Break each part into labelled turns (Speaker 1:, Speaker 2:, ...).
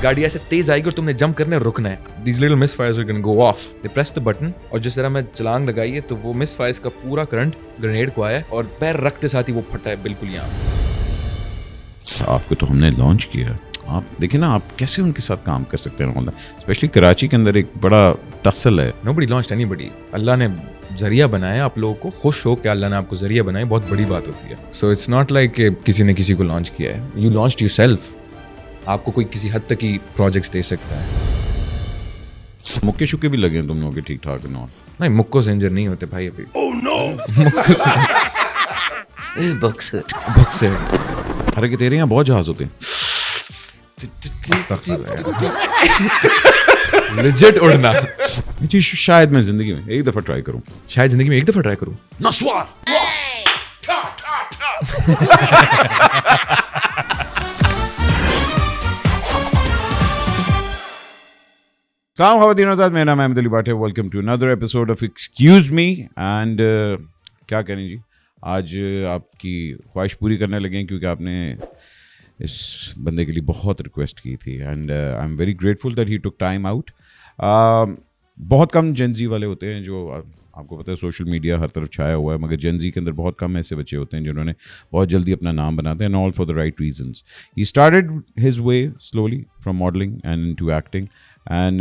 Speaker 1: गाड़ी ऐसे तेज आएगी और तुमने जंप करने और रुकना है. These little misfires are going to go off. They press the button और जिस तरह मैं छलांग लगाई है तो वो misfires का पूरा करंट ग्रेनेड को आया और पैर रखते साथ ही वो फटा है बिल्कुल यहाँ.
Speaker 2: आपको तो हमने लॉन्च किया. आप देखिए ना, आप कैसे उनके साथ काम कर सकते हैं. स्पेशली कराची के अंदर एक बड़ा टसल है.
Speaker 1: Nobody launched anybody. अल्लाह ने जरिया बनाया आप लोगों को. खुश हो कि अल्लाह ने आपको जरिया बनाया, बहुत बड़ी बात होती है. So it's not like किसी ने किसी को लॉन्च किया है. You launched yourself. आपको कोई किसी हद तक ही प्रोजेक्ट्स दे सकता है.
Speaker 2: मुक्के शुक्के भी लगे हैं तुम लोगों के ठीक ठाक ना?
Speaker 1: नहीं, मुक्कों से इंजर नहीं होते भाई अभी. Oh no! बक्सर
Speaker 2: अरे कि तेरे यहाँ बहुत जहाज होते हैं.
Speaker 1: लेजिट उड़ना.
Speaker 2: शायद मैं जिंदगी में एक दफा ट्राई करूं.
Speaker 1: शायद जिंदगी में एक दफा ट्राई करूं.
Speaker 2: नस्वार. सलाम ख़वातीन और मेरा नाम अहमद अली भाट है. Welcome to another episode of excuse me. And क्या करें जी, आज आपकी ख्वाहिश पूरी करने लगे हैं क्योंकि आपने इस बंदे के लिए बहुत रिक्वेस्ट की थी. And I am very grateful that he took time out. बहुत कम जेनजी वाले होते हैं जो आपको पता है सोशल मीडिया हर तरफ छाया हुआ है, मगर जेनजी के अंदर बहुत कम ऐसे बच्चे होते हैं जिन्होंने बहुत जल्दी अपना नाम बनाते हैं. And all for the right reasons. He started his way slowly from modelling and into acting. And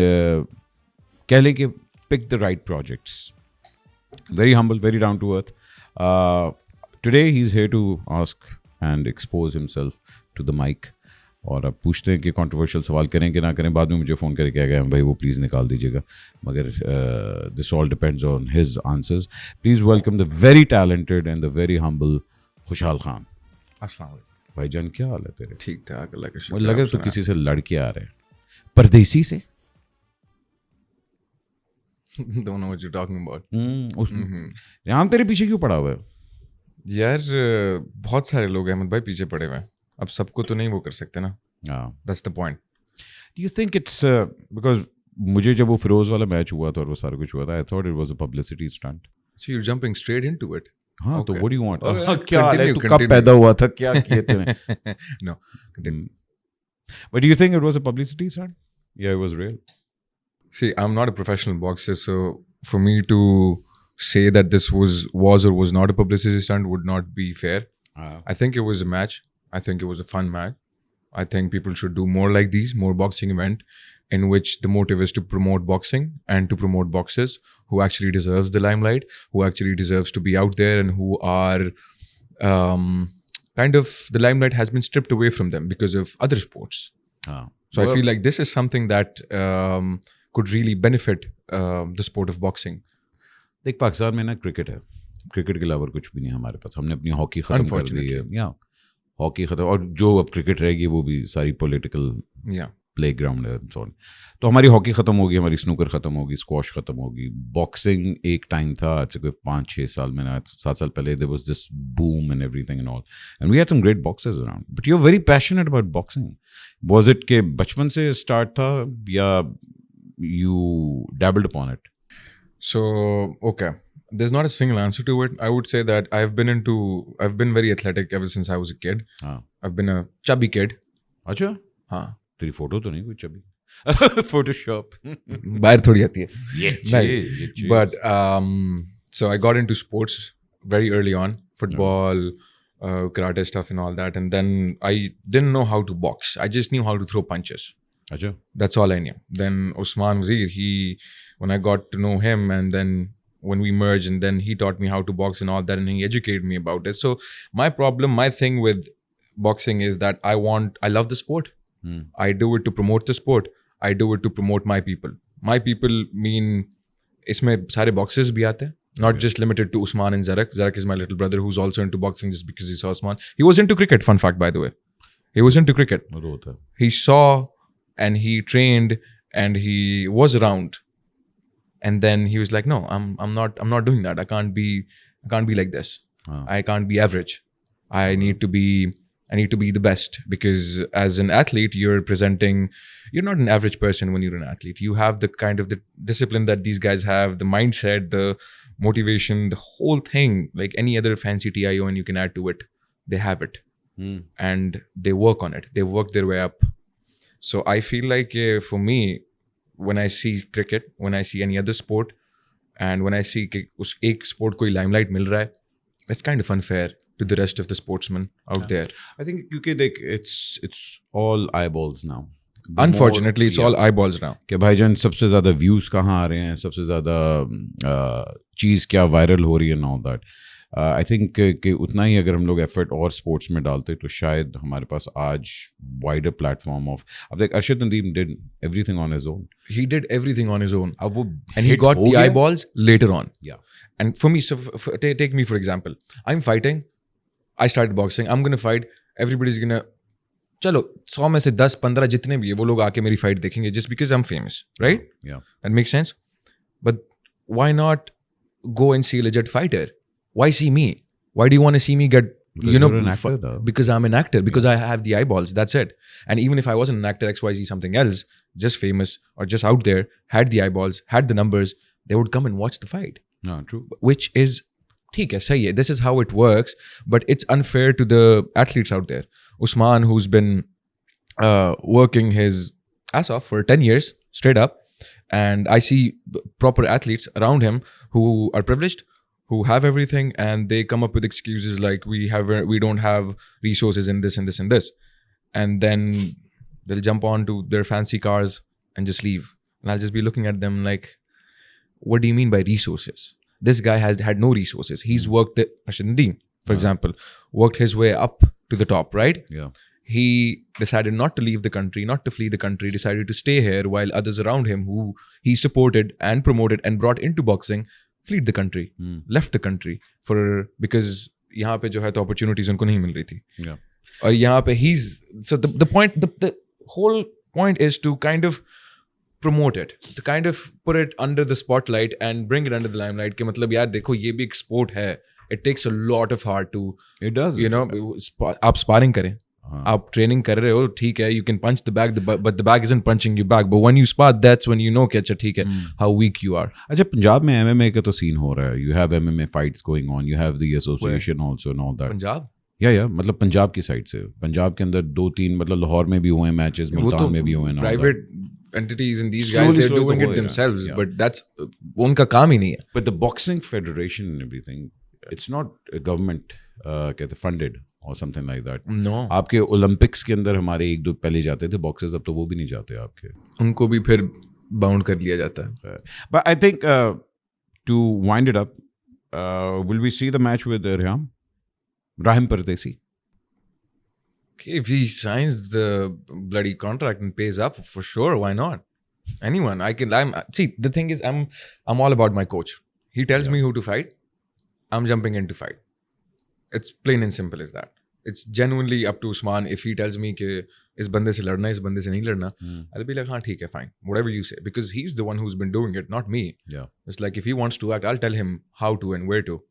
Speaker 2: कह लें कि pick the right projects. Very humble, very down to earth. Today he's here to ask and expose himself to the mic. और अब पूछते हैं कि controversial सवाल करें कि ना करें. बाद में मुझे फ़ोन करके कह गए भाई वो प्लीज़ निकाल दीजिएगा, मगर this all depends on his answers. Please welcome the very talented and the very humble खुशहाल खान.
Speaker 1: अस्सलाम वालेकुम
Speaker 2: भाईजान, क्या हाल है तेरे?
Speaker 1: ठीक ठाक, अल्लाह का शुक्र.
Speaker 2: मुझे लग रहा है तो किसी से लड़के आ रहे हैं, परदेसी से.
Speaker 1: Don't know what you're talking about.
Speaker 2: यहाँ तेरे पीछे क्यों पड़ा हुआ है?
Speaker 1: यार बहुत सारे लोग अहमद भाई पीछे पड़े हुए हैं. अब सबको तो नहीं वो कर सकते ना. That's the point.
Speaker 2: Do you think it's because मुझे जब वो फिरोज वाला मैच हुआ था और वो सारा कुछ हुआ था, I thought it was a publicity stunt.
Speaker 1: So you're jumping straight into it.
Speaker 2: हाँ, तो what do you want?
Speaker 1: क्या
Speaker 2: हाल है? तू कब पैदा हुआ था? क्या किए तूने?
Speaker 1: No, continue.
Speaker 2: But do you think it was a publicity stunt? Yeah, it was real.
Speaker 1: See, I'm not a professional boxer, so for me to say that this was or was not a publicity stunt would not be fair. I think it was a match. I think it was a fun match. I think people should do more like these, more boxing event in which the motive is to promote boxing and to promote boxers who actually deserves the limelight, who actually deserves to be out there and who are kind of the limelight has been stripped away from them because of other sports. So I feel like this is something that could really benefit the sport of boxing.
Speaker 2: देख, पाकिस्तान में ना cricket है, cricket के अलावा कुछ भी नहीं हमारे पास. हमने अपनी हॉकी ख़त्म कर दी है. या हॉकी ख़त्म, और जो अब क्रिकेट रहेगी वो भी सारी पॉलिटिकल प्ले ग्राउंड है. तो हमारी हॉकी ख़त्म होगी, हमारी स्नूकर ख़त्म होगी, स्क्वॉश ख़त्म होगी. बॉक्सिंग एक टाइम था, आज से कोई 5-6 साल में, 7 साल पहले, there was this boom and everything and all, and we had some great boxers around. But you are very passionate about boxing. Was it के बचपन से स्टार्ट था या you dabbled upon it?
Speaker 1: So, okay, there's not a single answer to it. I would say that I've been very athletic ever since I was a kid. I've been a chubby kid.
Speaker 2: अच्छा?
Speaker 1: हाँ.
Speaker 2: तेरी photo तो नहीं कोई chubby? Photoshop.
Speaker 1: बाहर थोड़ी आती है. But so I got into sports very early on, football, karate stuff and all that, and then I didn't know how to box. I just knew how to throw punches.
Speaker 2: Achha.
Speaker 1: That's all I knew. Then Usman Wazir, when I got to know him, and then when we merged, and then he taught me how to box and all that, and he educated me about it. So my thing with boxing is that I love the sport. I do it to promote the sport. I do it to promote my people. My people mean इसमें सारे boxers भी आते हैं. Not just limited to Usman and Zarak. Zarak is my little brother who's also into boxing just because he saw Usman. He was into cricket, fun fact by the way. He was into cricket. He saw and he trained and he was around, and then he was like, no, I'm not doing that. I can't be like this. I can't be average. I need to be the best, because as an athlete you're not an average person. When you're an athlete, you have the kind of the discipline that these guys have, the mindset, the motivation, the whole thing, like any other fancy TIO, and you can add to it. They have it. And they work on it. They work their way up. So I feel like for me, when I see cricket, when I see any other sport, and when I see कि उस एक sport को limelight मिल रहा है, it's kind of unfair to the rest of the sportsmen out there.
Speaker 2: I think क्योंकि देख it's all eyeballs now. The
Speaker 1: Unfortunately,
Speaker 2: more-
Speaker 1: it's all eyeballs now.
Speaker 2: कि भाईजान सबसे ज़्यादा व्यूज़ कहाँ आ रहे हैं, सबसे ज़्यादा चीज़ क्या वायरल हो रही है, ऑल दैट. आई थिंक कि उतना ही अगर हम लोग एफर्ट और स्पोर्ट्स में डालते तो शायद हमारे पास आज वाइडर प्लेटफॉर्म ऑफ. अब देख Arshad Nadeem did everything on his own.
Speaker 1: He did everything on his own.
Speaker 2: अब वो
Speaker 1: And he
Speaker 2: hit
Speaker 1: got
Speaker 2: हो
Speaker 1: the
Speaker 2: गया.
Speaker 1: eyeballs later on.
Speaker 2: Yeah.
Speaker 1: And for me, so take me for example. I'm fighting. I started boxing. I'm gonna fight. Everybody's gonna. चलो 100 में से 10-15 जितने भी है वो लोग आके मेरी फाइट देखेंगे just because I'm famous, right?
Speaker 2: Yeah.
Speaker 1: That makes sense. But why not go and see a legit fighter? Why see me? Why do you want to see me get,
Speaker 2: Because
Speaker 1: you know,
Speaker 2: you're an actor, though.
Speaker 1: because I'm an actor, because I have the eyeballs, that's it. And even if I wasn't an actor, XYZ, something else, just famous or just out there, had the eyeballs, had the numbers, they would come and watch the fight.
Speaker 2: No, true.
Speaker 1: Which is, theek hai, sahi hai, this is how it works, but it's unfair to the athletes out there. Usman, who's been working his ass off for 10 years straight up, and I see proper athletes around him who are privileged, who have everything, and they come up with excuses like we don't have resources in this and this and this, and then they'll jump on to their fancy cars and just leave, and I'll just be looking at them like, what do you mean by resources? This guy has had no resources. He's worked Rashid Nadeem, for example, worked his way up to the top, right?
Speaker 2: Yeah.
Speaker 1: He decided not to leave the country, not to flee the country, decided to stay here, while others around him who he supported and promoted and brought into boxing fled the country, left the country because यहाँ पे जो है तो opportunities उनको नहीं मिल रही थी.
Speaker 2: Yeah.
Speaker 1: और यहाँ पे so the whole point is to kind of promote it, to kind of put it under the spotlight and bring it under the limelight कि मतलब यार देखो ये भी एक sport है. It takes a lot of heart to,
Speaker 2: It does.
Speaker 1: you know, आप sparring करें, आप training कर रहे हो, ठीक है, you can punch the bag, but the bag isn't punching you back. But when you spar, that's when you know कि अच्छा ठीक है, how weak you are.
Speaker 2: अच्छा पंजाब में MMA का तो सीन हो रहा है. You have MMA fights going on. You have the association also and all that.
Speaker 1: Punjab
Speaker 2: या मतलब पंजाब की साइड से. पंजाब के अंदर 2-3 मतलब लाहौर में भी हुए मैचेस, मुल्तान में भी हुए ना.
Speaker 1: Private entities and these
Speaker 2: Slowly,
Speaker 1: guys, they're
Speaker 2: slowly
Speaker 1: doing
Speaker 2: तो
Speaker 1: it
Speaker 2: हो रहा है.
Speaker 1: themselves,
Speaker 2: Yeah.
Speaker 1: but that's उनका काम ही नहीं है.
Speaker 2: But the boxing federation and everything, it's not a government कहते funded or something like that.
Speaker 1: No.
Speaker 2: आपके ओलंपिक्स के अंदर हमारे 1-2 पहले जाते थे बॉक्सर्स, अब तो वो भी नहीं जाते आपके.
Speaker 1: उनको भी फिर बाउंड कर लिया जाता है.
Speaker 2: But I think to wind it up, will we see the match with Rahim Pardesi?
Speaker 1: If he signs the bloody contract and pays up, for sure, why not? Anyone, see, the thing is, I'm all about my coach. He tells me who to fight, I'm jumping in to fight. It's plain and simple as that. It's genuinely up to Usman. If he tells me कि इस बंदे से लड़ना, इस बंदे से नहीं लड़ना, I'll be like, हाँ ठीक है, fine, whatever you say, because he's the one who's been doing it, not me.
Speaker 2: Yeah.
Speaker 1: It's like if he wants to act, I'll tell him how to and where to.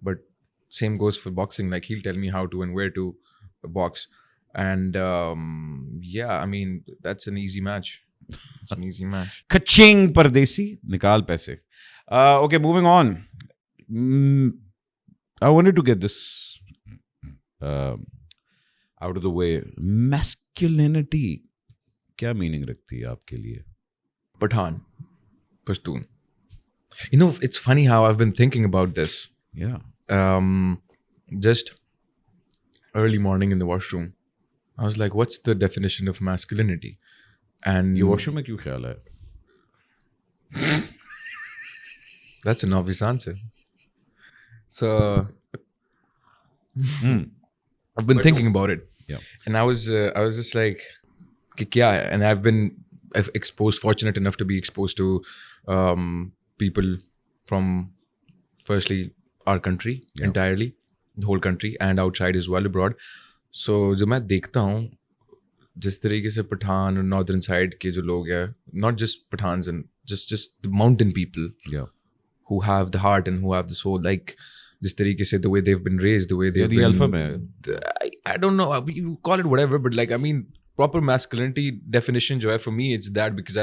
Speaker 1: But same goes for boxing. Like he'll tell me how to and where to box. And yeah, I mean, that's an easy match. It's an easy match.
Speaker 2: Kaching Pardesi, nikal paise. Okay, moving on. I wanted to get this out of the way. Masculinity क्या meaning रखती है आपके लिए?
Speaker 1: Pathan. Pashtun. You know, it's funny how I've been thinking about this.
Speaker 2: Yeah.
Speaker 1: Just early morning in the washroom. I was like, what's the definition of masculinity? And
Speaker 2: ये washroom में क्यों ख्याल है?
Speaker 1: that's an obvious answer. So I've been thinking about it.
Speaker 2: Yeah.
Speaker 1: And I was just like, कि क्या है? And I've fortunate enough to be exposed to people from firstly our country entirely, the whole country, and outside as well, abroad. So जब मैं देखता हूँ जिस तरीके से पठान और नॉर्दर्न साइड के जो लोग हैं, not just Pathans and just the mountain people, who have the heart and who have the soul, like जिस तरीके से the way they've been raised, the way they've
Speaker 2: the
Speaker 1: been,
Speaker 2: alpha man.
Speaker 1: I don't know, you call it whatever, but like, I mean, proper masculinity definition जो है for me, it's that, because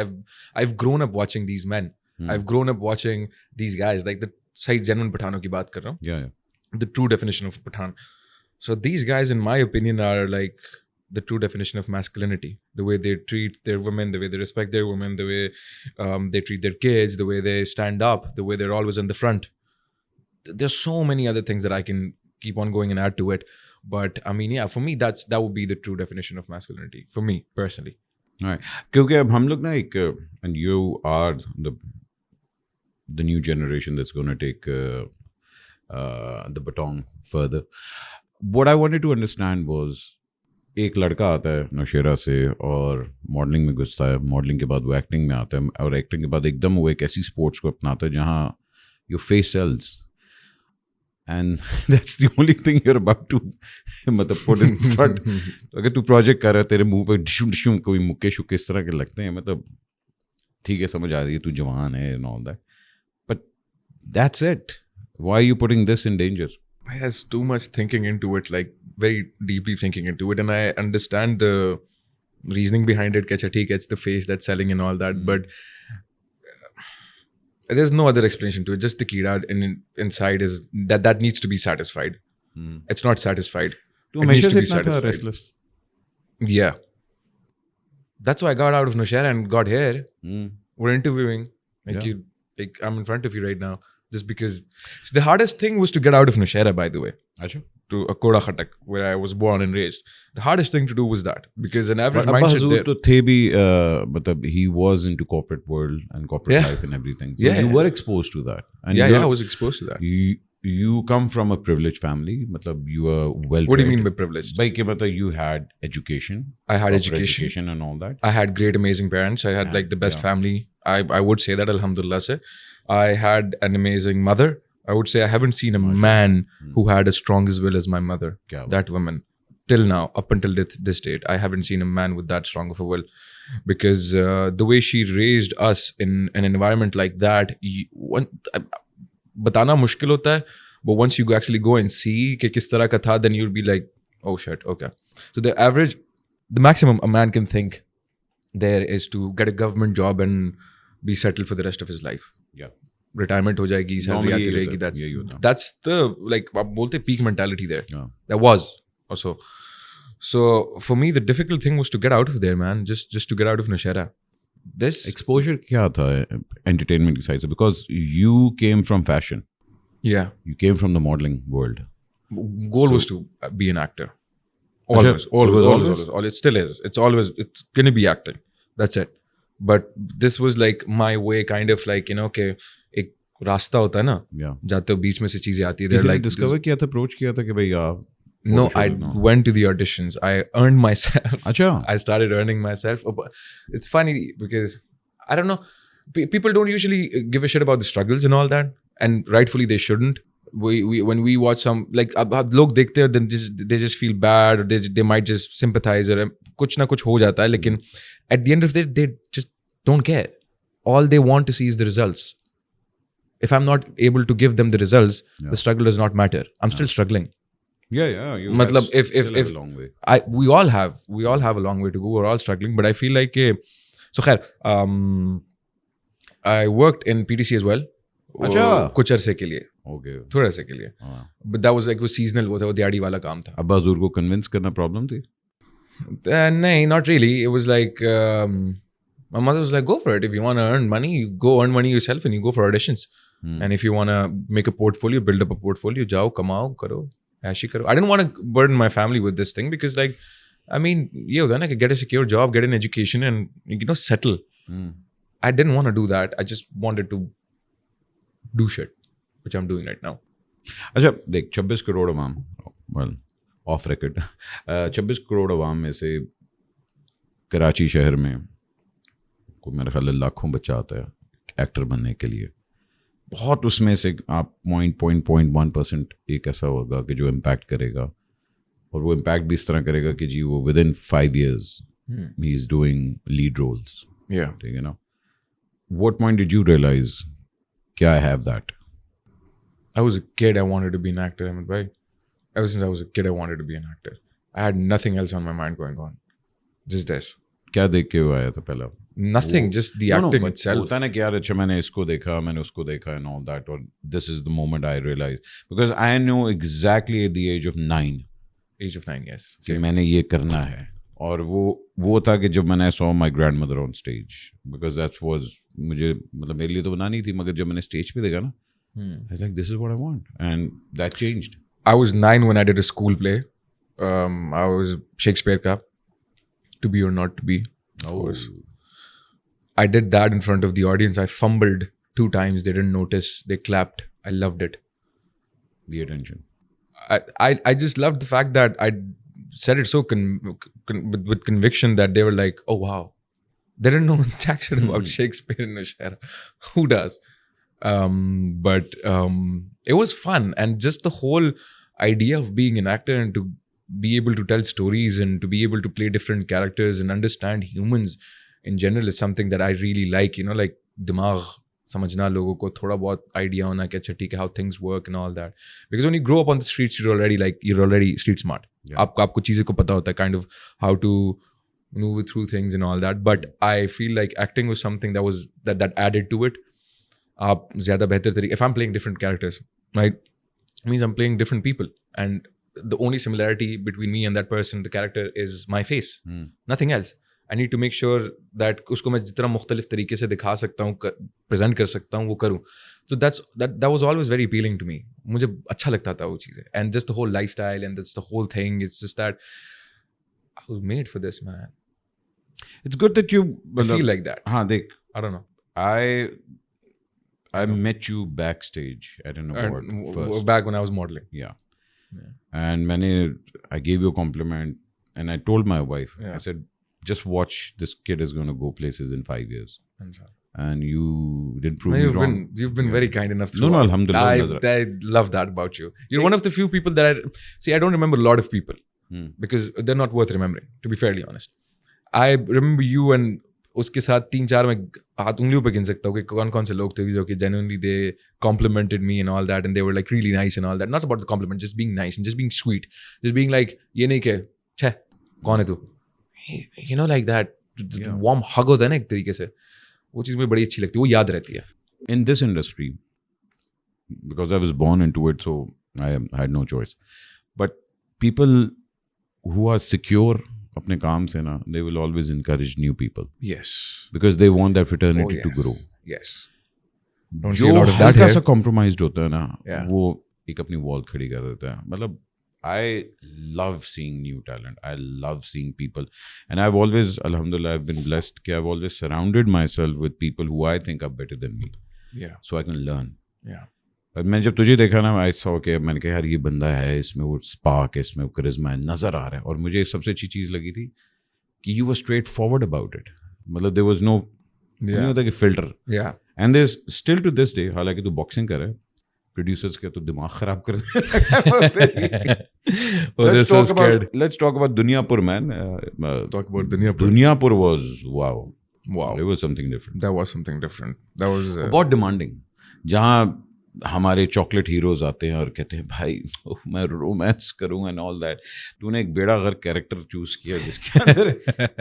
Speaker 1: I've grown up watching these men. I've grown up watching these guys, like the सही genuine पठानों की बात कर रहा हूँ.
Speaker 2: Yeah.
Speaker 1: The true definition of Pathan. So these guys, in my opinion, are like the true definition of masculinity. The way they treat their women, the way they respect their women, the way they treat their kids, the way they stand up, the way they're always in the front. There's so many other things that I can keep on going and add to it. But I mean, yeah, for me, that would be the true definition of masculinity. For me, personally.
Speaker 2: Right. क्योंकि अब हम लोग ना एक and you are the new generation that's going to take the baton further. What I wanted to understand was एक लड़का आता है नौशेरा से और मॉडलिंग में घुसता है, मॉडलिंग के बाद वो एक्टिंग में आता है और एक्टिंग के बाद एकदम वो एक ऐसी स्पोर्ट्स को अपनाता है जहाँ your face sells and that's the only thing you're about to मतलब put in front. अगर तू प्रोजेक्ट कर रहा है तेरे मुंह पे डिशुम डिशुम कोई मुक्के शुक्के इस तरह के लगते हैं, मतलब ठीक है समझ आ रही है तू जवान है and all that, but that's it. Why are you putting this in danger?
Speaker 1: There's too much thinking into it, like very deeply thinking into it, and I understand the reasoning behind it. Kacha, theek hai, it's the face that's selling and all that, but there's no other explanation to it. Just the kida inside is that needs to be satisfied. It's not satisfied.
Speaker 2: तू
Speaker 1: It
Speaker 2: हमेशा
Speaker 1: needs
Speaker 2: से
Speaker 1: to be
Speaker 2: इतना था
Speaker 1: satisfied.
Speaker 2: restless.
Speaker 1: Yeah, that's why I got out of Nowshera and got here. We're interviewing.
Speaker 2: Yeah.
Speaker 1: Like I'm in front of you right now. Just because the hardest thing was to get out of Nowshera, by the way,
Speaker 2: अच्छा.
Speaker 1: to Akoda Khatak, where I was born and raised. The hardest thing to do was that, because an average
Speaker 2: अब्बा
Speaker 1: mindset
Speaker 2: Hazur
Speaker 1: there.
Speaker 2: तो थे भी मतलब he was into corporate world and corporate
Speaker 1: Yeah.
Speaker 2: life and everything. So
Speaker 1: Yeah,
Speaker 2: you
Speaker 1: yeah.
Speaker 2: were exposed to that. And
Speaker 1: Yeah,
Speaker 2: you're-
Speaker 1: I was exposed to that.
Speaker 2: You come from a privileged family. मतलब you were well.
Speaker 1: What do you mean by privileged?
Speaker 2: By के मतलब you had education.
Speaker 1: I had
Speaker 2: proper
Speaker 1: education.
Speaker 2: and all that.
Speaker 1: I had great, amazing parents. I had like the best
Speaker 2: Yeah.
Speaker 1: family. I would say that, alhamdulillah. Se. I had an amazing mother. I would say I haven't seen a man who had as strong as will as my mother.
Speaker 2: क्या बात.
Speaker 1: That woman. Till now, up until this date, I haven't seen a man with that strong of a will. Because the way she raised us in an environment like that, बताना मुश्किल होता है, but once you actually go and see कि किस तरह का था, then you'll be like, oh shit, okay. So the maximum a man can think there is to get a government job and be settled for the rest of his life.
Speaker 2: Yeah.
Speaker 1: Retirement हो जाएगी, salary
Speaker 2: Normally
Speaker 1: आती
Speaker 2: यही
Speaker 1: रहेगी.
Speaker 2: होता है, यही होता है.
Speaker 1: That's the, like आप बोलते peak mentality there.
Speaker 2: Yeah.
Speaker 1: That was also. So for me, the difficult thing was to get out of there, man. Just to get out of Nowshera. This
Speaker 2: Exposure क्या था entertainment की side से? Because you came from fashion.
Speaker 1: yeah,
Speaker 2: You came from the modeling world.
Speaker 1: goal was to be an actor. Always,
Speaker 2: It was always?
Speaker 1: It still is. It's gonna be acting. That's it. But this was like my way, kind of like, you know, कि एक रास्ता होता है ना,
Speaker 2: Yeah.
Speaker 1: जाते हो बीच में से चीजें आती है.
Speaker 2: किसी
Speaker 1: They're
Speaker 2: ने
Speaker 1: like
Speaker 2: discover किया था, approach किया था कि भाई आप
Speaker 1: no,
Speaker 2: photo
Speaker 1: I
Speaker 2: shoot ना.
Speaker 1: went to the auditions. I earned myself.
Speaker 2: अच्छा.
Speaker 1: I started earning myself. It's funny because I don't know. People don't usually give a shit about the struggles and all that, and rightfully they shouldn't. When we watch some like अब लोग देखते हैं, then they just feel bad, or they might just sympathize, or कुछ ना कुछ हो जाता है. लेकिन at the end of the day, they just don't care. All they want to see is the results. If I'm not able to give them the results, the struggle does not matter. I'm still struggling.
Speaker 2: Yeah. You
Speaker 1: मतलब
Speaker 2: guys
Speaker 1: if
Speaker 2: still have a long way.
Speaker 1: we all have a long way to go. We're all struggling, but I feel like so khair, I worked in PTC as well.
Speaker 2: अच्छा.
Speaker 1: कुछ अरसे के लिए,
Speaker 2: Okay.
Speaker 1: थोड़े अरसे के लिए.
Speaker 2: हाँ.
Speaker 1: But that was like वो seasonal, वो था, वो दिहाड़ी वाला काम था.
Speaker 2: अब्बा हजूर को convince करना problem थी?
Speaker 1: नहीं, not really. It was like my mother was like, go for it. If you want to earn money, you go earn money yourself and you go for auditions. And if you want to make a portfolio, build up a portfolio, जाओ कमाओ करो ऐशी करो. I didn't want to burden my family with this thing because like, I mean, ये होता है ना कि get a secure job, get an education and, you know, settle. I didn't want to do that. I just wanted to do shit, which I'm doing right now.
Speaker 2: अच्छा देख 26 करोड़ अवाम, well of record 26 crore अवाम में से कराची शहर में को मेरे ख्याल लाखों बच्चा आता है एक्टर बनने के लिए. बहुत उसमें से आप 0.1% एक ऐसा होगा कि जो इम्पैक्ट करेगा, और वो इम्पैक्ट भी इस तरह करेगा कि जी वो विद इन 5 years ही is doing lead roles.
Speaker 1: Yeah.
Speaker 2: ठीक है ना. What point did you realize कि I have that?
Speaker 1: I was a kid. I wanted to be an actor. Ahmed bhai. Ever since I was a kid, I wanted to be an actor. I had nothing else on my mind going on. Just this.
Speaker 2: क्या देख के वो आया था पहला?
Speaker 1: Nothing. Just the acting
Speaker 2: but
Speaker 1: itself.
Speaker 2: होता है ना कि यार अच्छा मैंने इसको देखा, मैंने उसको देखा and all that, और this is the moment I realized, because I know exactly at the age of 9
Speaker 1: Age of 9, yes.
Speaker 2: कि मैंने ये करना है. और वो था कि जब मैंने saw my grand mother on stage, because that was, मुझे मतलब मेरे लिए तो बनानी थी, मगर जब मैंने स्टेज पे देखा ना, I like this is what I want, and that changed.
Speaker 1: I was 9 when I did a school play. I was Shakespeare ka, To Be or Not to Be. Of course. I did that in front of the audience. I fumbled 2 times. They didn't notice. They clapped. I loved it.
Speaker 2: The attention.
Speaker 1: I just loved the fact that I said it so with conviction that they were like, oh wow, they didn't know jack shit about Shakespeare in Nashara. Who does? But it was fun, and just the whole idea of being an actor and to be able to tell stories and to be able to play different characters and understand humans in general is something that I really like. You know, like dimag समझना लोगों को थोड़ा बहुत idea होना कि अच्छा ठीक है how things work and all that, because when you grow up on the streets you're already street smart. आपको चीज़ें को पता होता है kind of how to move through things and all that. But I feel like acting was something that added to it. आप ज़्यादा बेहतर तरीके, if I'm playing different characters, right, it means I'm playing different people, and the only similarity between me and that person, the character, is my face, nothing else. I need to make sure that उसको मैं जितना मुख्तलिफ तरीके से दिखा सकता हूँ, present कर सकता हूँ, वो करूँ. So that was always very appealing to me. मुझे अच्छा लगता था वो चीज़ें, and just the whole lifestyle and that's the whole thing. It's just that I was made for this, man.
Speaker 2: It's good that you
Speaker 1: feel like that.
Speaker 2: हाँ देख,
Speaker 1: I don't know.
Speaker 2: I met you backstage at an award first.
Speaker 1: Back when I was modeling.
Speaker 2: Yeah. And I gave you a compliment, and I told my wife, I said, just watch, this kid is going to go places in 5 years. And you didn't prove me wrong.
Speaker 1: You've been very kind enough to.
Speaker 2: No, alhamdulillah.
Speaker 1: I love that about you. You're one of the few people that I don't remember a lot of people because they're not worth remembering, to be fairly honest. I remember you, and उसके साथ 3-4 में हाथ उंगलियों पे गिन सकता हूँ कि कौन-कौन से लोग थे जो कि genuinely they complimented me and all that, and they were like really nice and all that. Not about the compliment, just being nice and just being sweet, just being like ये नहीं के छे कौन है तू, you know, like that. Warm hug होता है ना एक तरीके से, वो चीज़ मुझे बड़ी अच्छी लगती है, वो याद रहती है.
Speaker 2: In this industry, because I was born into it, so I had no choice. But people who are secure अपने काम से ना, they will always encourage new people.
Speaker 1: Yes.
Speaker 2: Because they want their fraternity to grow.
Speaker 1: Yes.
Speaker 2: जो हल्का सा compromised होता है ना, वो एक अपनी wall खड़ी कर देता है. मतलब I love seeing new talent. I love seeing people. And I've always, alhamdulillah, I've been blessed कि I've always surrounded myself with people who I think are better than me.
Speaker 1: Yeah.
Speaker 2: So I can learn.
Speaker 1: Yeah.
Speaker 2: और मैं जब तुझे देखा ना, I saw कि मैंने कहा यार ये बंदा है, इसमें वो spark है, इसमें वो charisma है, नज़र आ रहा है. और मुझे सबसे अच्छी चीज़ लगी थी कि you were straightforward about it. मतलब there was no नहीं होता कि filter.
Speaker 1: Yeah.
Speaker 2: And there's still to this day, हालांकि तू boxing कर रहा है, producers के तो दिमाग खराब कर let's talk about Dunyapur, man.
Speaker 1: Talk about Dunyapur.
Speaker 2: Dunyapur was wow. It was something different.
Speaker 1: That was something different. That was
Speaker 2: बहुत demanding. जहाँ हमारे चॉकलेट हीरोज आते हैं और कहते हैं भाई मैं रोमांस करूँगा एंड ऑल दैट, तूने एक बेड़ा गर्क कैरेक्टर चूज किया जिसके अंदर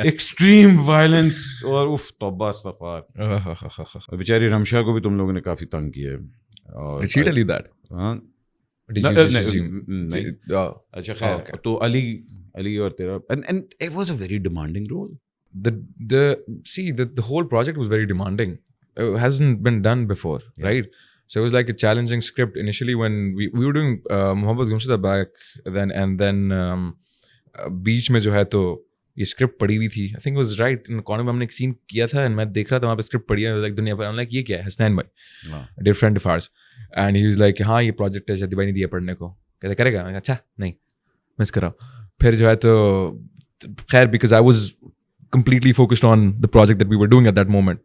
Speaker 2: एक्सट्रीम वायलेंस और उफ तौबा इस्तग़फ़ार. बेचारी रमशा को भी तुम लोगों ने काफी तंग किया है.
Speaker 1: Did she tell you that?
Speaker 2: नहीं. अच्छा खैर, तो अली और तेरा, and it was a very demanding role.
Speaker 1: The whole project was very demanding. It hasn't been done before, right? So it was like a challenging script initially when we were doing Mohabbat Gumshida back then, and then बीच में जो है तो ये script पढ़ी हुई थी. I think was right in corner में हमने एक सीन किया था, एंड मैं देख रहा था वहाँ पे स्क्रिप्ट पढ़ी है, लाइक दुनिया पर. लाइक ये क्या है, हसनैन भाई, dear friend of ours, and he was like हाँ ये प्रोजेक्ट है, शादी भाई ने दिया पढ़ने को, कहते करेगा. मैं अच्छा नहीं मिस कर रहा हूँ. फिर जो है तो खैर, because I was completely focused on the project that we were doing at that moment.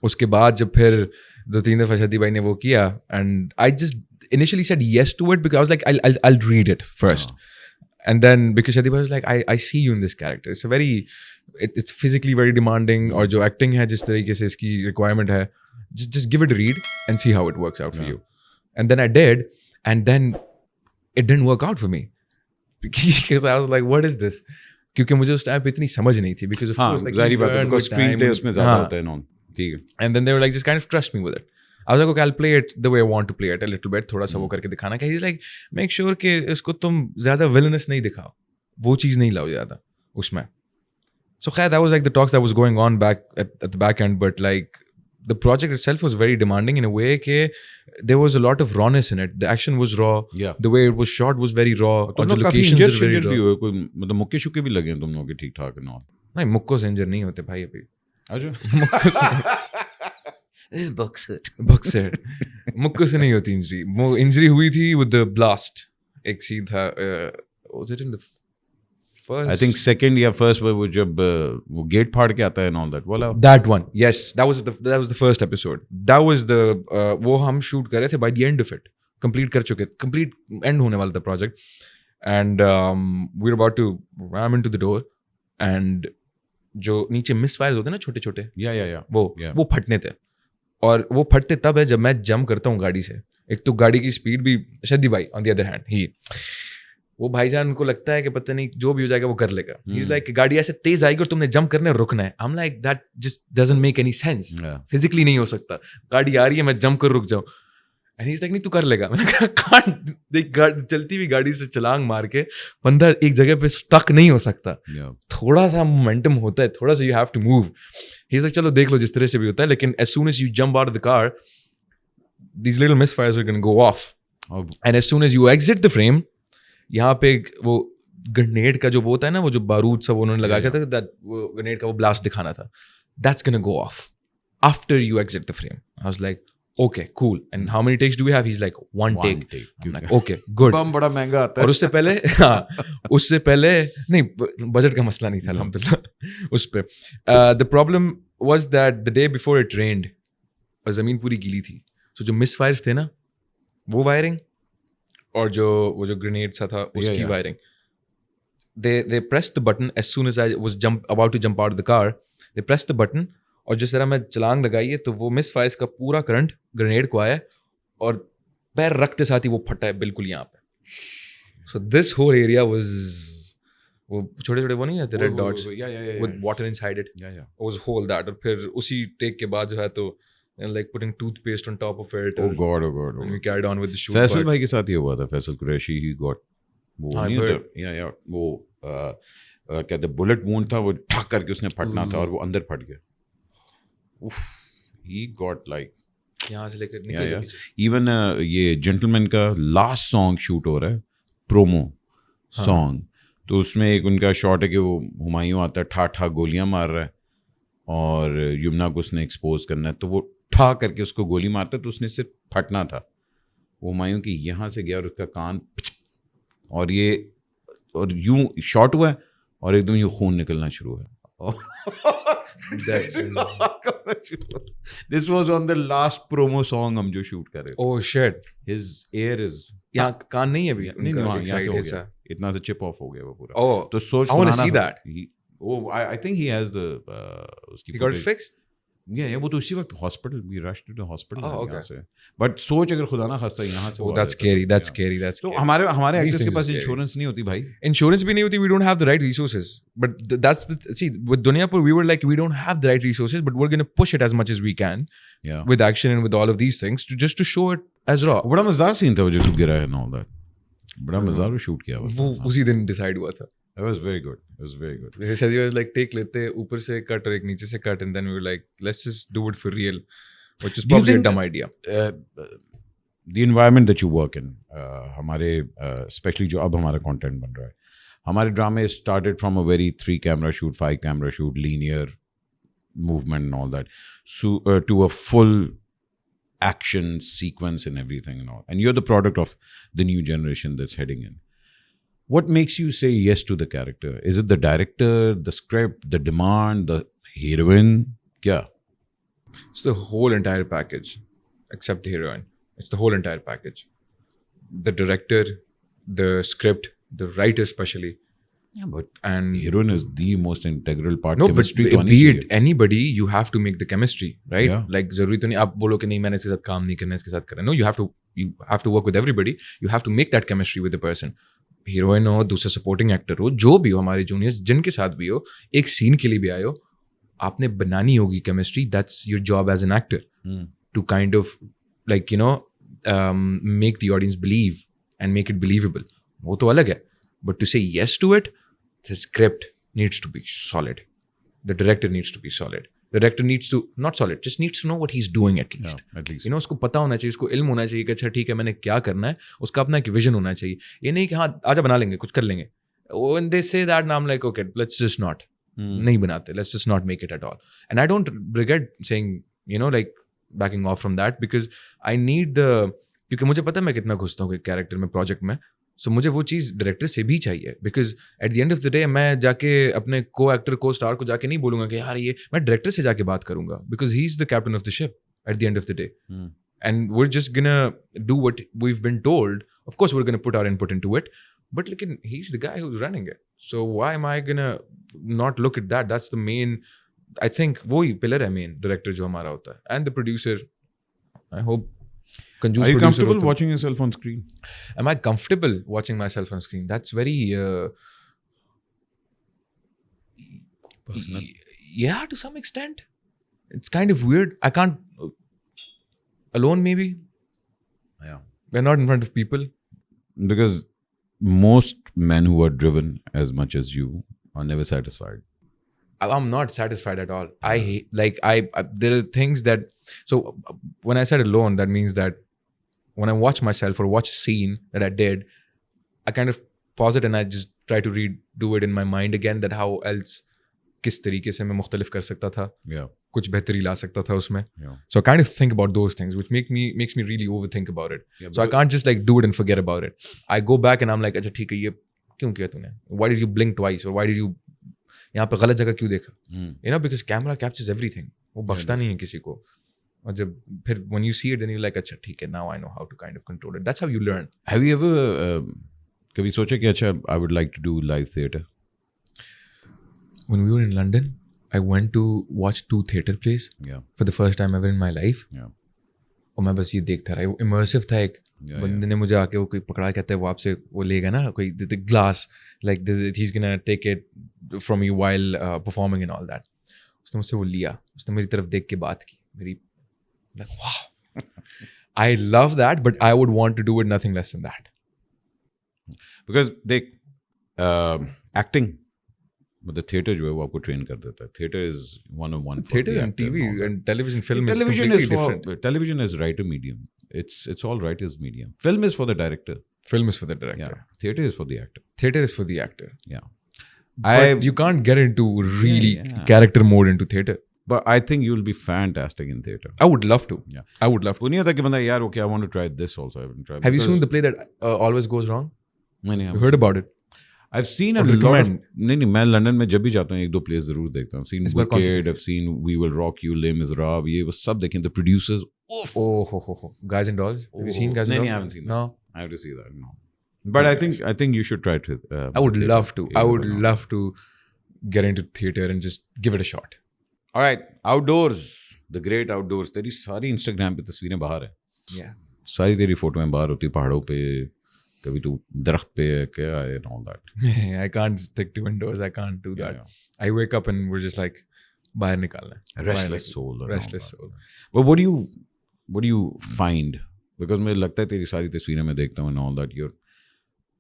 Speaker 1: उसके बाद जब फिर 2-3 दफ़ा शादी भाई ने वो किया, and I just initially said yes to it because I was like I'll read it first. And then because Shadi Bhai was like, I see you in this character. It's physically very demanding. और जो acting है जिस तरीके से इसकी requirement है, just give it a read and see how it works out for you. And then I did, and then it didn't work out for me because I was like, what is this? क्योंकि मुझे उस time पे इतनी समझ नहीं थी, because of course like
Speaker 2: ज़ाहिर बात है, because screenplay उसमें ज़्यादा होता है. ठीक है. And
Speaker 1: then they were like, just kind of trust me with it. I was like, okay, I'll play it the way I want to play it a little bit. थोड़ा सा वो करके दिखाना कि he's like, make sure कि इसको तुम ज़्यादा villainous नहीं दिखाओ, वो चीज़ नहीं लाओ ज़्यादा उसमें. So khair, that was like the talks that was going on back at the back end, but like the project itself was very demanding in a way that there was a lot of rawness in it. The action was raw.
Speaker 2: Yeah.
Speaker 1: The way it was shot was very raw.
Speaker 2: तुम लोग काफी injured भी हुए, कोई मतलब मुक्के शुक्के भी लगे हैं तुम लोगों के ठीक ठाक ना?
Speaker 1: नहीं, मुक्कों से इंजर नहीं होते भाई अभी.
Speaker 2: अच्छा.
Speaker 1: बक्सर मुक्कों से नहीं होती इंजरी. वो इंजरी हुई थी with the blast. एक सीन था. Was it in the first?
Speaker 2: I think second या first में वो जब वो गेट फाड़ के आता है and all that. वाला.
Speaker 1: That one, yes, that was the first episode. That was the वो हम shoot कर रहे थे. By the end of it, complete कर चुके. Complete end होने वाला था project, and we were about to ram into the door, and जो नीचे misfires होते हैं ना छोटे छोटे.
Speaker 2: Yeah.
Speaker 1: वो फटने थे. और वो फटते तब है जब मैं जंप करता हूँ गाड़ी से. एक तो गाड़ी की स्पीड भी शद्दी भाई ऑन द अदर हैंड ही वो भाईजान को लगता है कि पता नहीं जो भी हो जाएगा वो कर लेगा. ही इज लाइक गाड़ी ऐसे तेज आएगी और तुमने जंप करने और रुकना है. I am like that just doesn't make any sense. Physically नहीं हो सकता. गाड़ी आ रही है मैं जंप कर रुक जाऊं. एंड ही इज लाइक नहीं तू कर लेगा. मैंने कहा कांट. देख चलती हुई गाड़ी से छलांग मार के बंदा एक जगह पे स्टक नहीं हो सकता. थोड़ा सा मोमेंटम होता है, थोड़ा सा you have to move. He is like चलो देख लो जिस तरह से भी होता है, लेकिन as soon as you jump out of the car these little misfires are going to go off. And as soon as you exit the frame, यहाँ पे वो ग्रेनेड का जो वो होता है ना, वो जो बारूद सा वो उन्होंने लगा के था, that वो ग्रेनेड का वो ब्लास्ट दिखाना था. That's going to go off after you exit the frame. I was like, okay, cool. And how many takes do we have? He's like, one take. I'm like, okay, good.
Speaker 2: बम बड़ा महंगा आता है.
Speaker 1: और उससे पहले नहीं, बजट का मसला नहीं था अल्हम्दुलिल्लाह उस पे. The problem was that the day before it rained, और ज़मीन पूरी गीली थी. So जो मिसफायर्स थे ना, वो वायरिंग और वो जो ग्रेनेड सा था उसकी wiring. They pressed the button as soon as I was about to jump out of the car. They pressed the button और जिस तरह मैं छलांग लगाई है तो वो मिसफायर्स का पूरा करंट ग्रेनेड को आया और पैर रखते साथ ही वो फटा है बिल्कुल यहाँ पे. So this whole area was वो छोटे छोटे वो नहीं आते red dots with water inside it. It was whole that. और फिर उसी टेक के बाद जो है तो and like putting toothpaste on top of it.
Speaker 2: Oh God.
Speaker 1: And we carried on with the shoot.
Speaker 2: Faisal भाई के साथ ये हुआ था. फैसल कुरैशी he got वो नहीं था. वो कहते बुलेट वूंड था, वो ठक करके उसने फटना था और वो अंदर फट गया. He got like
Speaker 1: यहाँ से लेकर निकल गया.
Speaker 2: Even ये जेंटलमैन का लास्ट सॉन्ग शूट हो रहा है, प्रोमो सॉन्ग. तो उसमें एक उनका शॉट है कि वो हुमायूं आता है, ठा गोलियां मार रहा है और यमुना को उसने एक्सपोज करना है. तो वो ठा करके उसको गोली मारता है तो उसने सिर्फ फटना था. वो हुमायूं की यहाँ से गया और उसका कान और ये और यूं शॉट हुआ है और एकदम यूं खून निकलना शुरू है. This was on the last promo song हम जो शूट कर रहे थे.
Speaker 1: Oh shit.
Speaker 2: His ear is
Speaker 1: यहाँ कान नहीं है अभी.
Speaker 2: नहीं यहाँ से हो गया. इतना से चिप ऑफ हो गया वो पूरा.
Speaker 1: Oh.
Speaker 2: तो सोच
Speaker 1: I want to see that.
Speaker 2: I think he has the
Speaker 1: He got it fixed?
Speaker 2: Yeah, वो तो उसी वक्त हॉस्पिटल भी rushed to the hospital यहाँ से. But सोच अगर खुदा ना खास्ता यहाँ से.
Speaker 1: Oh, that's scary. That's scary. That's
Speaker 2: तो
Speaker 1: scary.
Speaker 2: हमारे एक्टर्स के पास इंश्योरेंस नहीं होती भाई.
Speaker 1: Insurance भी नहीं होती. We don't have the right resources. But that's the see with Dunyapur we were like we don't have the right resources, but we're going to push it as much as we can.
Speaker 2: Yeah.
Speaker 1: With action and with all of these things just to show it as raw.
Speaker 2: बड़ा मजेदार scene था वो जो गिरा है and all that. बड़ा मजेदार shoot किया
Speaker 1: वो उसी दिन डिसाइड हुआ था.
Speaker 2: It was very good. It was very good.
Speaker 1: They said you was like take लेते ऊपर से कट और एक नीचे से cut and then we were like let's just do it for real, which is probably a dumb idea.
Speaker 2: The environment that you work in, हमारे especially जो अब हमारा content बन रहा है, हमारे ड्रामे started from a very 3 camera shoot, 5 camera shoot, linear movement and all that, so to a full action sequence and everything and all. And you're the product of the new generation that's heading in. What makes you say yes to the character? Is it the director, the script, the demand, the heroine? Yeah.
Speaker 1: It's the whole entire package, except the heroine. It's the whole entire package. The director, the script, the writer especially.
Speaker 2: Yeah, but
Speaker 1: and
Speaker 2: heroine is the most integral part.
Speaker 1: No,
Speaker 2: chemistry
Speaker 1: but be it anybody, you have to make the chemistry, right?
Speaker 2: Yeah.
Speaker 1: Like जरूरी तो नहीं आप बोलो कि नहीं मैंने इसके साथ काम नहीं करना इसके साथ करना. No, you have to work with everybody. You have to make that chemistry with the person. Heroine हो, दूसरा सपोर्टिंग एक्टर हो, जो भी हो, हमारे जूनियर्स जिनके साथ भी हो, एक सीन के लिए भी आए हो, आपने बनानी होगी chemistry. That's your job as an actor to kind of like you know make the audience believe and make it believable. वो तो अलग है, but to say yes to it, the script needs to be solid. the director needs to be solid. The director needs to, not solid, just needs to know what he's doing at least.
Speaker 2: Yeah, at least.
Speaker 1: You know, उसको पता होना चाहिए, उसको इल्म होना चाहिए कि अच्छा ठीक है मैंने क्या करना है, उसका अपना एक विजन होना चाहिए. ये नहीं कि हाँ आजा बना लेंगे, कुछ कर लेंगे. When they say that, now I'm like, okay, let's just not. नहीं बनाते, let's just not make it at all. And I don't regret saying, you know, like backing off from that, because I need the, क्योंकि मुझे पता है मैं कितना घुसता हूँ कैरेक्टर में, प्रोजेक्ट में. सो मुझे वो चीज़ डायरेक्टर से भी चाहिए, because at the end of the day मैं जाके अपने को एक्टर को स्टार को जाके नहीं बोलूंगा कि यार ये, मैं डायरेक्टर से जाके बात करूंगा, because he is the captain of the ship at the end of the day. And we are just gonna do what we have been told. Of course we are gonna put our input into it, but लेकिन he is the guy who is running it. So why am I gonna not look at that? That's the main, I think वही pillar है main, director जो हमारा होता है, and the producer. I hope.
Speaker 2: Are you comfortable watching yourself on screen?
Speaker 1: Am I comfortable watching myself on screen? That's very
Speaker 2: personal.
Speaker 1: Yeah, to some extent. It's kind of weird. I can't alone maybe.
Speaker 2: Yeah.
Speaker 1: We're not in front of people.
Speaker 2: Because most men who are driven as much as you are never satisfied.
Speaker 1: I'm not satisfied at all. I hate, like I there are things that, so when I said alone, that means that when I watch myself or watch a scene that I did, I kind of pause it and I just try to redo it in my mind again, that how else, किस तरीके से मैं मुख्तलिफ कर सकता था, कुछ बेहतरी ला सकता था उसमें. So I kind of think about those things, which makes me really overthink about it. So I can't just like do it and forget about it. I go back and I'm like, अच्छा ठीक है, ये क्यों किया तूने? Why did you blink twice? Or why did you यहाँ पे गलत जगह क्यों देखा? You know, because camera captures everything. वो बख्शता नहीं है किसी को. और जब फिर when you see it, then you're like, अच्छा ठीक है, now I know how to kind of control it. That's how you learn.
Speaker 2: Have you ever कभी सोचा कि अच्छा I would like to do live theatre?
Speaker 1: When we were in London, I went to watch 2 theatre plays for the first time ever in my life. और मैं बस ये देखता रहा. वो immersive था. एक बंदे ने मुझे आके वो कोई पकड़ा, कहता है वो आपसे वो लेगा ना कोई the glass, like he's gonna take it from you while performing and all that. उसने मुझसे वो लिया, उसने मेरी तरफ देख के बात की, मेरी like wow. I love that, but I would want to do it nothing less than that.
Speaker 2: Because देख acting मतलब theatre जो है वो आपको train कर देता है. Theatre is one-on-one.
Speaker 1: Theatre and TV and television, film is
Speaker 2: completely
Speaker 1: different.
Speaker 2: Television is writer medium. It's all writer's medium. Film is for the director.
Speaker 1: Film is for the director.
Speaker 2: Yeah. Theatre is for the actor.
Speaker 1: Theatre is for the actor.
Speaker 2: Yeah.
Speaker 1: But you can't get into really character mode into theatre.
Speaker 2: But I think you'll be fantastic in theatre.
Speaker 1: I would love to.
Speaker 2: Yeah.
Speaker 1: I would love to.
Speaker 2: वो नहीं होता कि बंदा यार okay I want to try this also. I haven't tried.
Speaker 1: Have you seen the play that always goes wrong?
Speaker 2: नहीं.
Speaker 1: You heard about it?
Speaker 2: I've seen a lot of. नहीं मैं London में जब भी जाता हूँ 1-2 plays जरूर देखता हूँ. I've seen Wicked, I've seen We Will Rock You, Les Miserables. ये वो सब देखें. The producers.
Speaker 1: Oh. Guys and Dolls. Have you seen Guys and Dolls?
Speaker 2: नहीं, I haven't seen that.
Speaker 1: No.
Speaker 2: I have to see that. No. But I think you should try to.
Speaker 1: I would love to. I would love to get into theatre and just give it a shot.
Speaker 2: All right, outdoors, the great outdoors. तेरी सारी Instagram पे तस्वीरें बाहर है.
Speaker 1: Yeah.
Speaker 2: सारी तेरी फोटोएं बाहर होती पहाड़ों पे, कभी तू दरख्त पे क्या है and all that.
Speaker 1: I can't stick to indoors. I can't do that. Yeah. I wake up and we're just like बाहर निकालना है.
Speaker 2: Restless soul.
Speaker 1: Restless soul.
Speaker 2: But what do you find? Because मुझे लगता है तेरी सारी तस्वीरें मैं देखता हूँ and all that. You're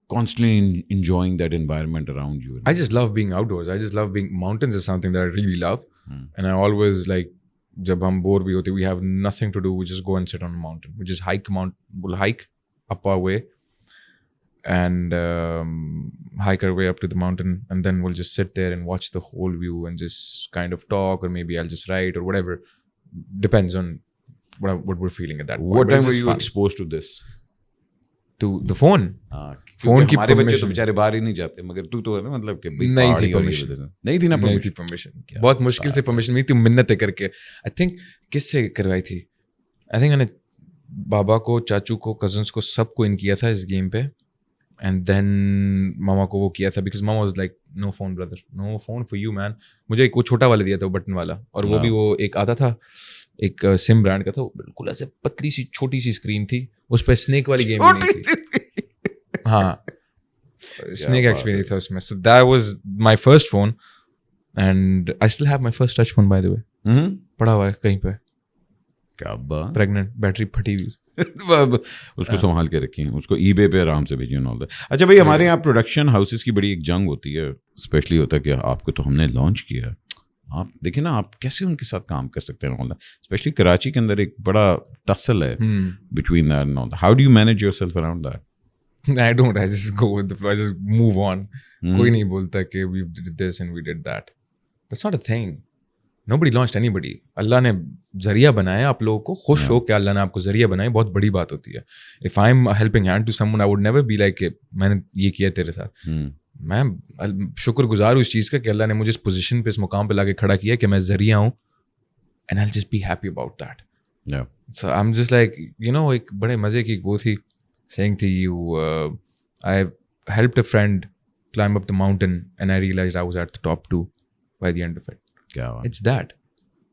Speaker 2: constantly enjoying that environment around you.
Speaker 1: I just love being outdoors. I just love being, mountains is something that I really love. And I always like, जब हम बोर भी होते, we have nothing to do, we just go and sit on a mountain. We just we'll hike up our way and hike our way up to the mountain, and then we'll just sit there and watch the whole view and just kind of talk, or maybe I'll just write or whatever. Depends on what we're feeling at that point.
Speaker 2: What time were you exposed to this?
Speaker 1: To the phone.
Speaker 2: Phone की हमारे बच्चे तो बेचारे बाहर ही नहीं जाते, मगर तू तो है ना, मतलब कि
Speaker 1: नहीं थी परमिशन. बहुत मुश्किल से परमिशन मिली थी, मिन्नतें करके. आई थिंक किससे करवाई थी? आई थिंक मैंने बाबा को, चाचू को, कजन्स को, सबको इन किया था इस गेम पे. एंड देन मामा को वो किया था, because mama was like no phone brother, no phone for you man. मुझे एक वो छोटा वाला दिया था, वो बटन वाला, और वो भी वो एक आता था, एक सिम ब्रांड का था, बिल्कुल ऐसे पतली सी छोटी सी स्क्रीन थी, उस पर स्नेक वाली गेम नहीं थी. हाँ, स्नेक एक्सपीरियंस था उसमें. So that was my first phone, and I still have my first touch phone by the way. पड़ा हुआ है कहीं पे.
Speaker 2: क्या बात.
Speaker 1: प्रेग्नेंट, बैटरी फटी हुई.
Speaker 2: उसको संभाल के रखिए, उसको eBay पे आराम से भेजिए. All that. अच्छा भाई, हमारे यहाँ प्रोडक्शन हाउसेस की बड़ी एक जंग होती है. स्पेशली होता है कि आपको तो हमने लॉन्च किया, आप देखिए ना, आप कैसे उनके साथ काम कर सकते हैं, स्पेशली कराची के अंदर एक बड़ा टसल है between that and all that. How do you manage yourself around that?
Speaker 1: I don't. I just go with the flow. I just move on. कोई नहीं बोलता कि we did this and we did that. That's not a thing. Nobody launched anybody. अल्लाह ने जरिया बनाया आप लोगों को. खुश हो कि अल्लाह ने आपको जरिया बनाया, बहुत बड़ी बात होती है. If I'm a helping hand to someone, I would never be like मैंने ये किया तेरे साथ. मैं शुक्रगुजार हूँ इस चीज़ का कि अल्लाह ने मुझे इस पोजीशन पे, इस मुकाम पे लाके खड़ा किया कि मैं जरिया हूँ. And I'll just be happy about that.
Speaker 2: Yeah.
Speaker 1: So I'm just like, you know, एक बड़े मजे की वो थी. Saying to you, I helped a friend climb up the mountain and I realized I was at the top too by the end of it.
Speaker 2: क्या बात.
Speaker 1: It's that.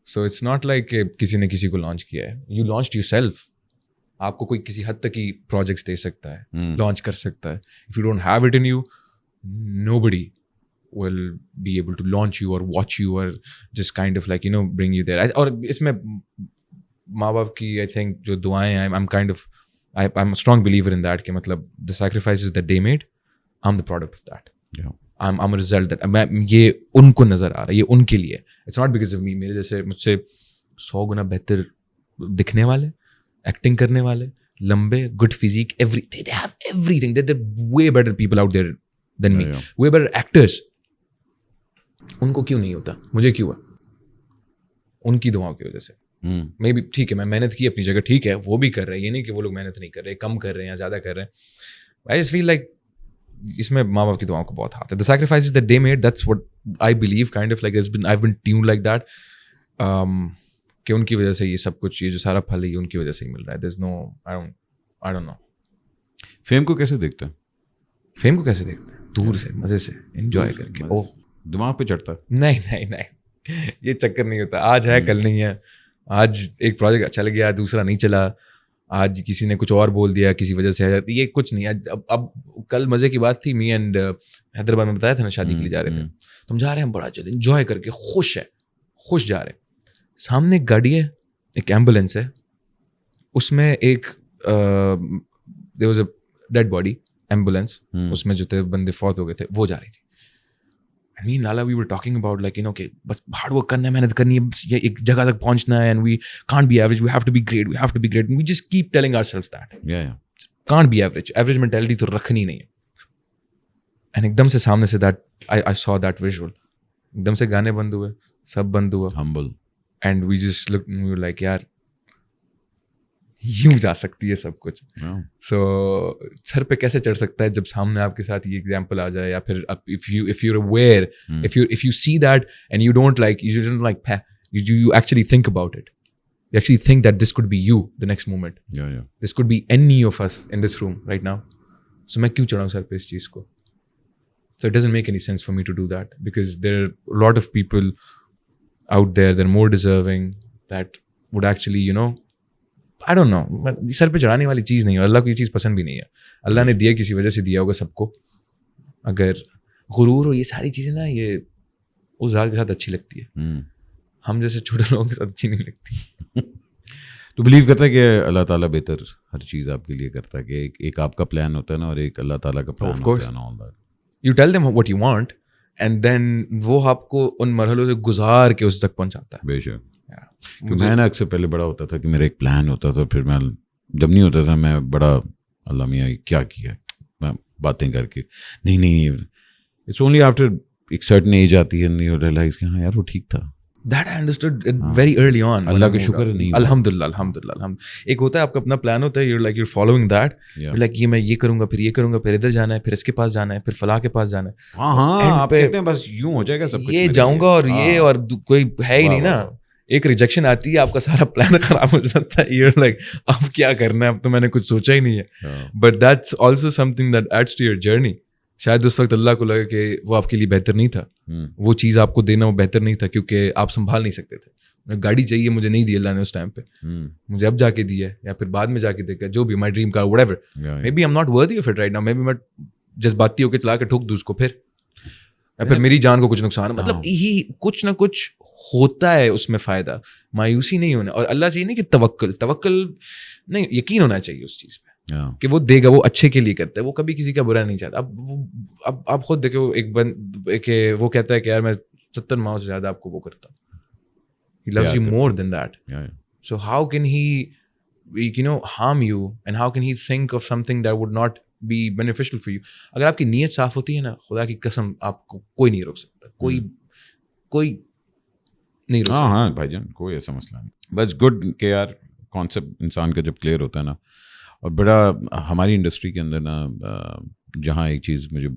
Speaker 1: So it's not like किसी ने किसी को launch किया है. You launched yourself. आपको कोई किसी हद तक ही projects दे सकता है, launch कर सकता है. If you don't have it in you, nobody will be able to launch you or watch you or just kind of like, you know, bring you there. और इसमें माँ बाप की I think जो दुआएं हैं, I'm a strong believer in that कि मतलब the sacrifices that they made, I'm the product of that.
Speaker 2: Yeah.
Speaker 1: I'm a result that ये उनको नजर आ रहा है, ये उनके लिए. It's not because of me. मेरे जैसे मुझसे 100 गुना बेहतर दिखने वाले, एक्टिंग करने वाले, लंबे, good physique, they have everything. They're way better people out there than me.
Speaker 2: Yeah.
Speaker 1: Way better actors. उनको क्यों नहीं होता? मुझे क्यों हुआ? उनकी दुआओं की वजह से. मे बी ठीक है, मैं मेहनत की अपनी जगह, ठीक है, वो भी कर रहे हैं, ये नहीं कि वो लोग मेहनत नहीं कर रहे, कम कर रहे हैं या ज़्यादा कर रहे हैं. आई जस्ट फील लाइक इसमें माँ बाप की दुआओं को बहुत हाथ है. The sacrifices that they made, that's what I believe kind of like I have been tuned like that कि उनकी वजह से ये सब कुछ, ये जो सारा फल है, ये उनकी वजह से ही मिल रहा है. There is no, I don't know.
Speaker 2: Fame को कैसे देखते हैं?
Speaker 1: फेम को कैसे देखते हैं? दूर से, मजे से, एंजॉय करके. ओह,
Speaker 2: दिमाग पे चढ़ता है?
Speaker 1: नहीं, ये चक्कर नहीं होता. आज है कल नहीं है. आज एक प्रोजेक्ट चल गया, दूसरा नहीं चला. आज किसी ने कुछ और बोल दिया, किसी वजह से ये कुछ नहीं. अब कल मजे की बात थी, मी एंड हैदराबाद में बताया था ना, शादी के लिए जा रहे थे. तुम जा रहे हैं बड़ा जल्दी एंजॉय करके, खुश जा रहे. सामने एक गाड़ी है, एक एम्बुलेंस है, उसमें एक there was a dead body. Ambulance उसमें जो थे बंदे फौत हो गए थे, वो जा रही थी. And me and Lala, we were talking about like, you know, okay, बस hard work करना है, मेहनत करनी है, बस ये एक जगह तक पहुंचना है, and we can't be average, we have to be great. And we just keep telling ourselves that.
Speaker 2: Yeah.
Speaker 1: Can't be average. Average mentality तो रखनी नहीं है. And एकदम से सामने से that, I saw that visual. एकदम से गाने बंद हुए, सब बंद हुआ.
Speaker 2: Humble.
Speaker 1: And we just looked and we were like, यार, यूं जा सकती है सब कुछ. So सर पे कैसे चढ़ सकता है जब सामने आपके साथ ये एग्जांपल आ जाए, या फिर if you're aware, if you see that and you don't like you actually think about it. You actually think that this could be you the next moment.
Speaker 2: Yeah.
Speaker 1: This could be any of us in this room right now. So मैं क्यों चढ़ाऊं sir पे इस चीज को? So it doesn't make any sense for me to do that, because there are a lot of people out there that are more deserving, that would actually, you know, I don't know, sir पे चढ़ाने वाली चीज़ नहीं है. अल्लाह को ये चीज़ पसंद भी नहीं है. अल्लाह ने दिया किसी वजह से दिया होगा सबको. अगर गुरूर और ये सारी चीज़ें ना, ये उस जाल के साथ अच्छी लगती है. हम जैसे छोटे लोगों के साथ अच्छी नहीं लगती.
Speaker 2: तो बिलीव करता है कि अल्लाह ताला बेहतर हर चीज़ आपके लिए करता है, कि एक आपका प्लान होता है ना, और एक अल्लाह ताला का प्लान होता है ना. All that
Speaker 1: you tell them what you want, and then वो आपको उन मरहलों से गुजार के उस तक पहुंचाता है.
Speaker 2: बेशक. मैं ना अक्सर पहले बड़ा होता था कि मेरा एक प्लान होता था, फिर मैं जब नहीं होता था मैं बड़ा अल्लाह मियाँ क्या किया, मैं बातें करके नहीं. इट्स ओनली आफ्टर एक सर्टेन एज आती है एंड यू रियलाइज कि हाँ यार वो ठीक था.
Speaker 1: That I understood it very early on.
Speaker 2: अल्लाह का शुक्र नहीं.
Speaker 1: अल्हम्दुलिल्लाह. एक होता है आपका अपना प्लान होता है, you're following that. You're like ये मैं ये करूंगा, फिर ये करूंगा, फिर इधर जाना है, फिर इसके पास जाना है, फिर फलाह के पास जाना है.
Speaker 2: हाँ आप कहते हैं बस यूं हो जाएगा सब कुछ,
Speaker 1: ये जाऊंगा और ये, और कोई है ही नहीं ना. एक रिजेक्शन आती है, आपका सारा प्लान खराब हो जाता है. You're like अब क्या करना है, अब तो मैंने कुछ सोचा ही नहीं है. But that's also something that adds to your journey. शायद उस वक्त अल्लाह को लगा कि वो आपके लिए बेहतर नहीं था, वो चीज़ आपको देना वो बेहतर नहीं था, क्योंकि आप संभाल नहीं सकते थे. गाड़ी चाहिए मुझे नहीं दी अल्लाह ने उस टाइम पे, मुझे अब जाके दी है, या फिर बाद में जाके देखा, जो भी my dream car whatever. Maybe I am not worthy of it right now. Maybe मैं जज्बाती होकर चला के ठोक दूँ उसको, फिर या फिर मेरी जान को कुछ नुकसान. मतलब ही कुछ ना कुछ होता है उसमें फ़ायदा. मायूसी नहीं होना, और अल्लाह से नहीं कि तवक्कल नहीं, यकीन होना चाहिए उस चीज़ पे कि वो देगा, वो अच्छे के लिए करता है, वो कभी किसी का बुरा नहीं चाहता. अब आप खुद देखो, एक वो कहता है कि यार मैं 70 माओ से ज़्यादा आपको वो करता. He loves you
Speaker 2: करता.
Speaker 1: more than that.
Speaker 2: Yeah.
Speaker 1: So how can he, harm you, and how can he think of something that would not be beneficial for you? अगर आपकी नीयत साफ होती है ना, खुदा की कसम आपको कोई नहीं रोक सकता. कोई नहीं रोक सकता.
Speaker 2: हाँ भाईजान, कोई ऐसा मसला नहीं. बस गुड के यार कॉन्सेप्ट इंसान का जब क्लियर होता है ना. और बड़ा हमारी इंडस्ट्री के अंदर ना जहाँ एक चीज़ मुझे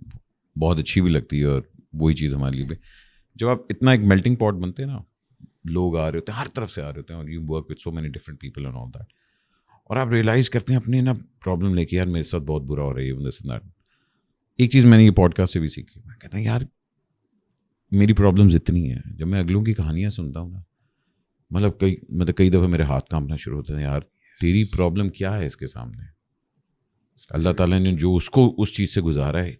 Speaker 2: बहुत अच्छी भी लगती है और वही चीज़ हमारे लिए भी, जब आप इतना एक मेल्टिंग पॉट बनते हैं ना, लोग आ रहे होते हैं हर तरफ से आ रहे होते हैं और you work with so many different people and all that, और आप रियलाइज़ करते हैं अपने ना प्रॉब्लम लेके, यार मेरे साथ बहुत बुरा हो रहा है दिस एंड दैट. एक चीज़ मैंने ये पॉडकास्ट से भी सीखी, मैं कहता हूँ यार मेरी प्रॉब्लम्स इतनी है. जब मैं अगलों की कहानियाँ सुनता हूँ ना, मतलब कई दफ़े मेरे हाथ कांपना शुरू होते हैं. यार तेरी प्रॉब्लम क्या है इसके सामने? अल्लाह ताला ने जो उसको उस चीज़ से गुजारा है,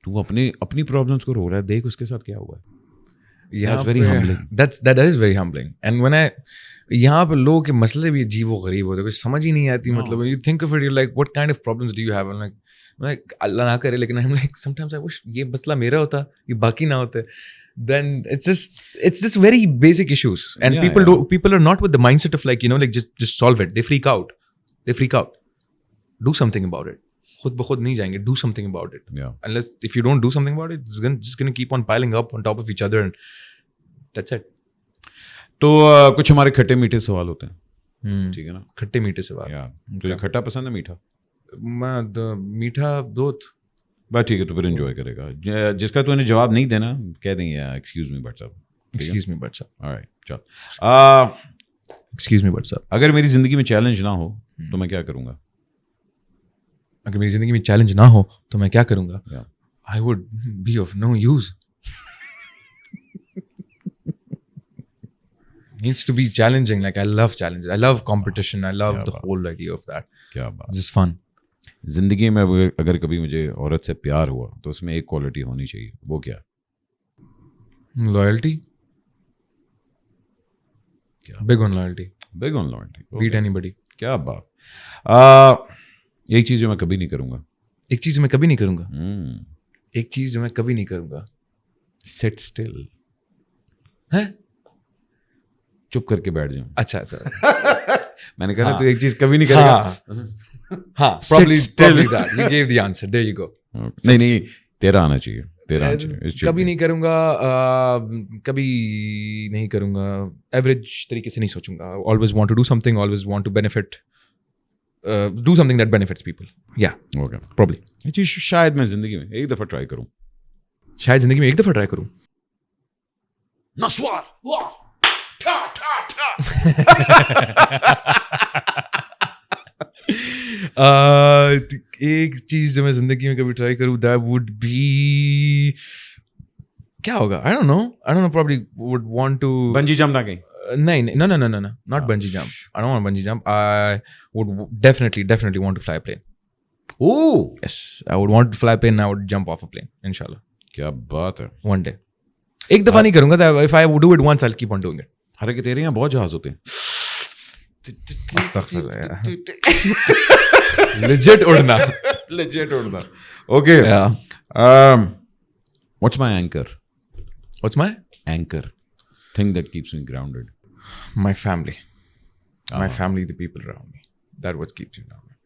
Speaker 2: तू अपनी प्रॉब्लम्स को रो रहा है, देख उसके साथ क्या हुआ है. That's very humbling.
Speaker 1: That is very humbling. And when यहाँ पे लोगों के मसले भी अजीब व गरीब होते हैं, कुछ समझ ही नहीं आती. मतलब you think of it, you're like, what kind of problems do you have? I'm like अल्लाह ना करे, लेकिन I'm like sometimes I wish ये मसला मेरा होता, ये बाकी ना होते. Then it's just very basic issues, and people are not with the mindset of like just solve it. They freak out. Do something about it. खुद ब खुद नहीं जाएंगे. Do something about it.
Speaker 2: Yeah.
Speaker 1: Unless if you don't do something about it, it's just going to keep on piling up on top of each other, and that's it.
Speaker 2: तो कुछ हमारे खट्टे मीठे सवाल होते हैं, ठीक है ना?
Speaker 1: खट्टे मीठे सवाल.
Speaker 2: तुझे खट्टा पसंद है मीठा?
Speaker 1: मीठा दोत.
Speaker 2: बस ठीक है, तो फिर एंजॉय करेगा. जिसका तूने जवाब नहीं देना कह देंगे एक्सक्यूज मी बट साहब.
Speaker 1: एक्सक्यूज मी बट साहब.
Speaker 2: ऑलराइट चल.
Speaker 1: एक्सक्यूज मी बट साहब.
Speaker 2: अगर मेरी जिंदगी में चैलेंज ना हो तो मैं क्या करूँगा?
Speaker 1: अगर मेरी जिंदगी में चैलेंज ना हो तो मैं क्या करूँगा? I would be of no use. Needs to be challenging. Like I love challenges. I love competition. I love the whole idea of that.
Speaker 2: क्या बात.
Speaker 1: It's just fun.
Speaker 2: जिंदगी में अगर कभी मुझे औरत से प्यार हुआ तो उसमें एक क्वालिटी होनी चाहिए, वो क्या?
Speaker 1: Loyalty. Big on loyalty.
Speaker 2: Big on loyalty.
Speaker 1: Beat anybody.
Speaker 2: क्या बात. एक चीज जो मैं कभी नहीं करूँगा.
Speaker 1: एक चीज मैं कभी नहीं करूँगा. एक चीज जो मैं कभी नहीं करूँगा.
Speaker 2: Sit still.
Speaker 1: है?
Speaker 2: चुप करके बैठ जाऊं.
Speaker 1: अच्छा.
Speaker 2: मैंने कहा तो एक चीज कभी नहीं करेगा.
Speaker 1: हाँ, probably that. You gave the answer. There you go.
Speaker 2: नहीं तेरा आना चाहिए.
Speaker 1: कभी नहीं करूँगा. कभी नहीं करूँगा. एवरेज तरीके से नहीं सोचूंगा. Always want to do something. Always want to benefit. Do something that benefits people. Yeah.
Speaker 2: Okay.
Speaker 1: Probably.
Speaker 2: ये चीज शायद मैं जिंदगी में एक दफा ट्राई करूँ.
Speaker 1: शायद जिंदगी में एक दफा ट्राई करूँ. नस्वार. वाह. एक चीज जो मैं जिंदगी में कभी ट्राई करूँ, that would be क्या होगा? I don't know. Probably would want to
Speaker 2: bungee jump ना कहीं.
Speaker 1: No. Not bungee jump. I don't want bungee jump. I would definitely want to fly a plane.
Speaker 2: Oh
Speaker 1: yes, I would want to fly a plane. And I would jump off a plane. Inshallah.
Speaker 2: क्या बात है.
Speaker 1: One day. एक दफा नहीं करूँगा. If I would do it once, I'll keep on doing it.
Speaker 2: हालांकि तेरे यहाँ बहुत जहाज होते हैं.
Speaker 1: Legit उड़ना.
Speaker 2: Okay.
Speaker 1: Yeah.
Speaker 2: What's my anchor?
Speaker 1: What's my
Speaker 2: anchor? Thing that keeps me grounded.
Speaker 1: My family. My family, the people around me. That what keeps me grounded.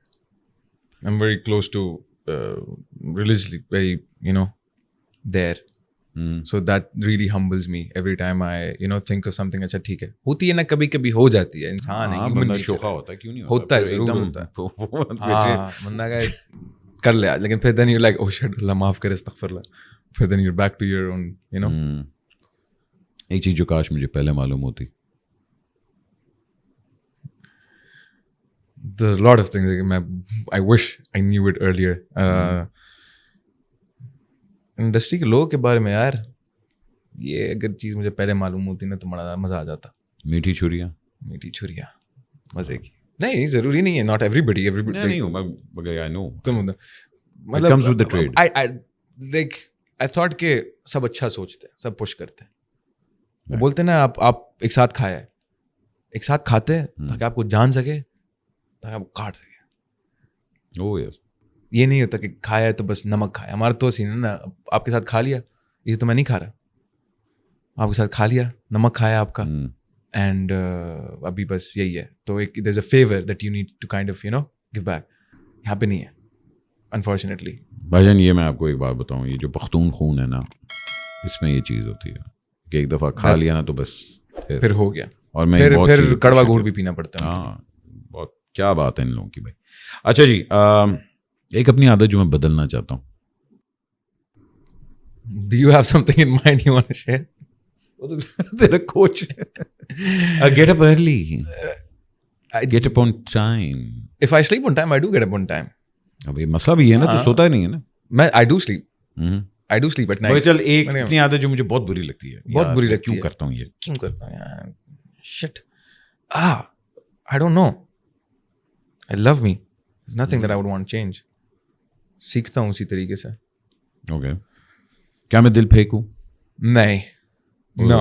Speaker 1: I'm very close to religiously, very there. So that really humbles me every time I think of something. अच्छा ठीक है, होती है ना, कभी कभी हो जाती है. इंसान है, human nature.
Speaker 2: शोखा होता है, क्यों नहीं
Speaker 1: होता है, जरूर होता है. हाँ, बंदा का कर ले आज, लेकिन फिर then you're like, oh shit, अल्लाह माफ करे, अस्तगफिरुल्लाह. फिर then you're back to your own,
Speaker 2: एक चीज जो काश मुझे पहले मालूम होती.
Speaker 1: There's a lot of things I wish I knew it earlier. Industry के लोगों के बारे में यार, ये अगर चीज़ मुझे पहले मालूम होती ना तो बड़ा मज़ा आ जाता.
Speaker 2: मीठी छुरियाँ
Speaker 1: मज़े की. नहीं, ज़रूरी नहीं है. नॉट एवरीबडी
Speaker 2: नहीं हूँ मगर आई नो
Speaker 1: तुम मतलब
Speaker 2: comes with the trade.
Speaker 1: I thought के सब अच्छा सोचते हैं, सब पुश करते हैं. वो बोलते हैं ना, आप एक साथ खाया है, एक साथ खाते हैं ताकि आपको जान सके, ताकि आपको काट सके.
Speaker 2: Oh yes.
Speaker 1: ये नहीं होता कि खाया है तो बस नमक खाया. हमारा तो सीन है ना, आपके साथ खा लिया, ये तो मैं नहीं खा रहा. आपके साथ खा लिया, नमक खाया आपका, एंड अभी बस यही है. तो एक there's a favor that you need to kind of give back. यहाँ पे नहीं है अनफॉर्चुनेटली.
Speaker 2: भाईजान ये मैं आपको एक बात बताऊं, ये जो पख्तूनख्वा है ना, इसमें ये चीज़ होती है कि एक दफ़ा खा लिया ना तो बस
Speaker 1: फिर हो गया.
Speaker 2: और मैं
Speaker 1: फिर कड़वा घूंट भी पीना पड़ता है.
Speaker 2: हाँ, बहुत क्या बात है इन लोगों की भाई. अच्छा जी, एक अपनी आदत जो मैं बदलना चाहता हूँ.
Speaker 1: Do you have something in mind you want to share?
Speaker 2: वो तो तेरा कोच है. Get up early. Get up on time.
Speaker 1: If I sleep on time, I do get up on time.
Speaker 2: अब ये मसला भी है ना, तो सोता ही नहीं है ना.
Speaker 1: I do sleep. I do sleep at night.
Speaker 2: चल एक अपनी आदत जो मुझे बहुत बुरी लगती है.
Speaker 1: बहुत बुरी लगती है.
Speaker 2: क्यों करता हूँ ये?
Speaker 1: क्यों करता हूँ यार? Shit. I don't know. I love me. There's nothing that I would want to change. सीखता हूँ उसी तरीके से.
Speaker 2: Okay. क्या मैं दिल फेंकूं?
Speaker 1: नहीं. No.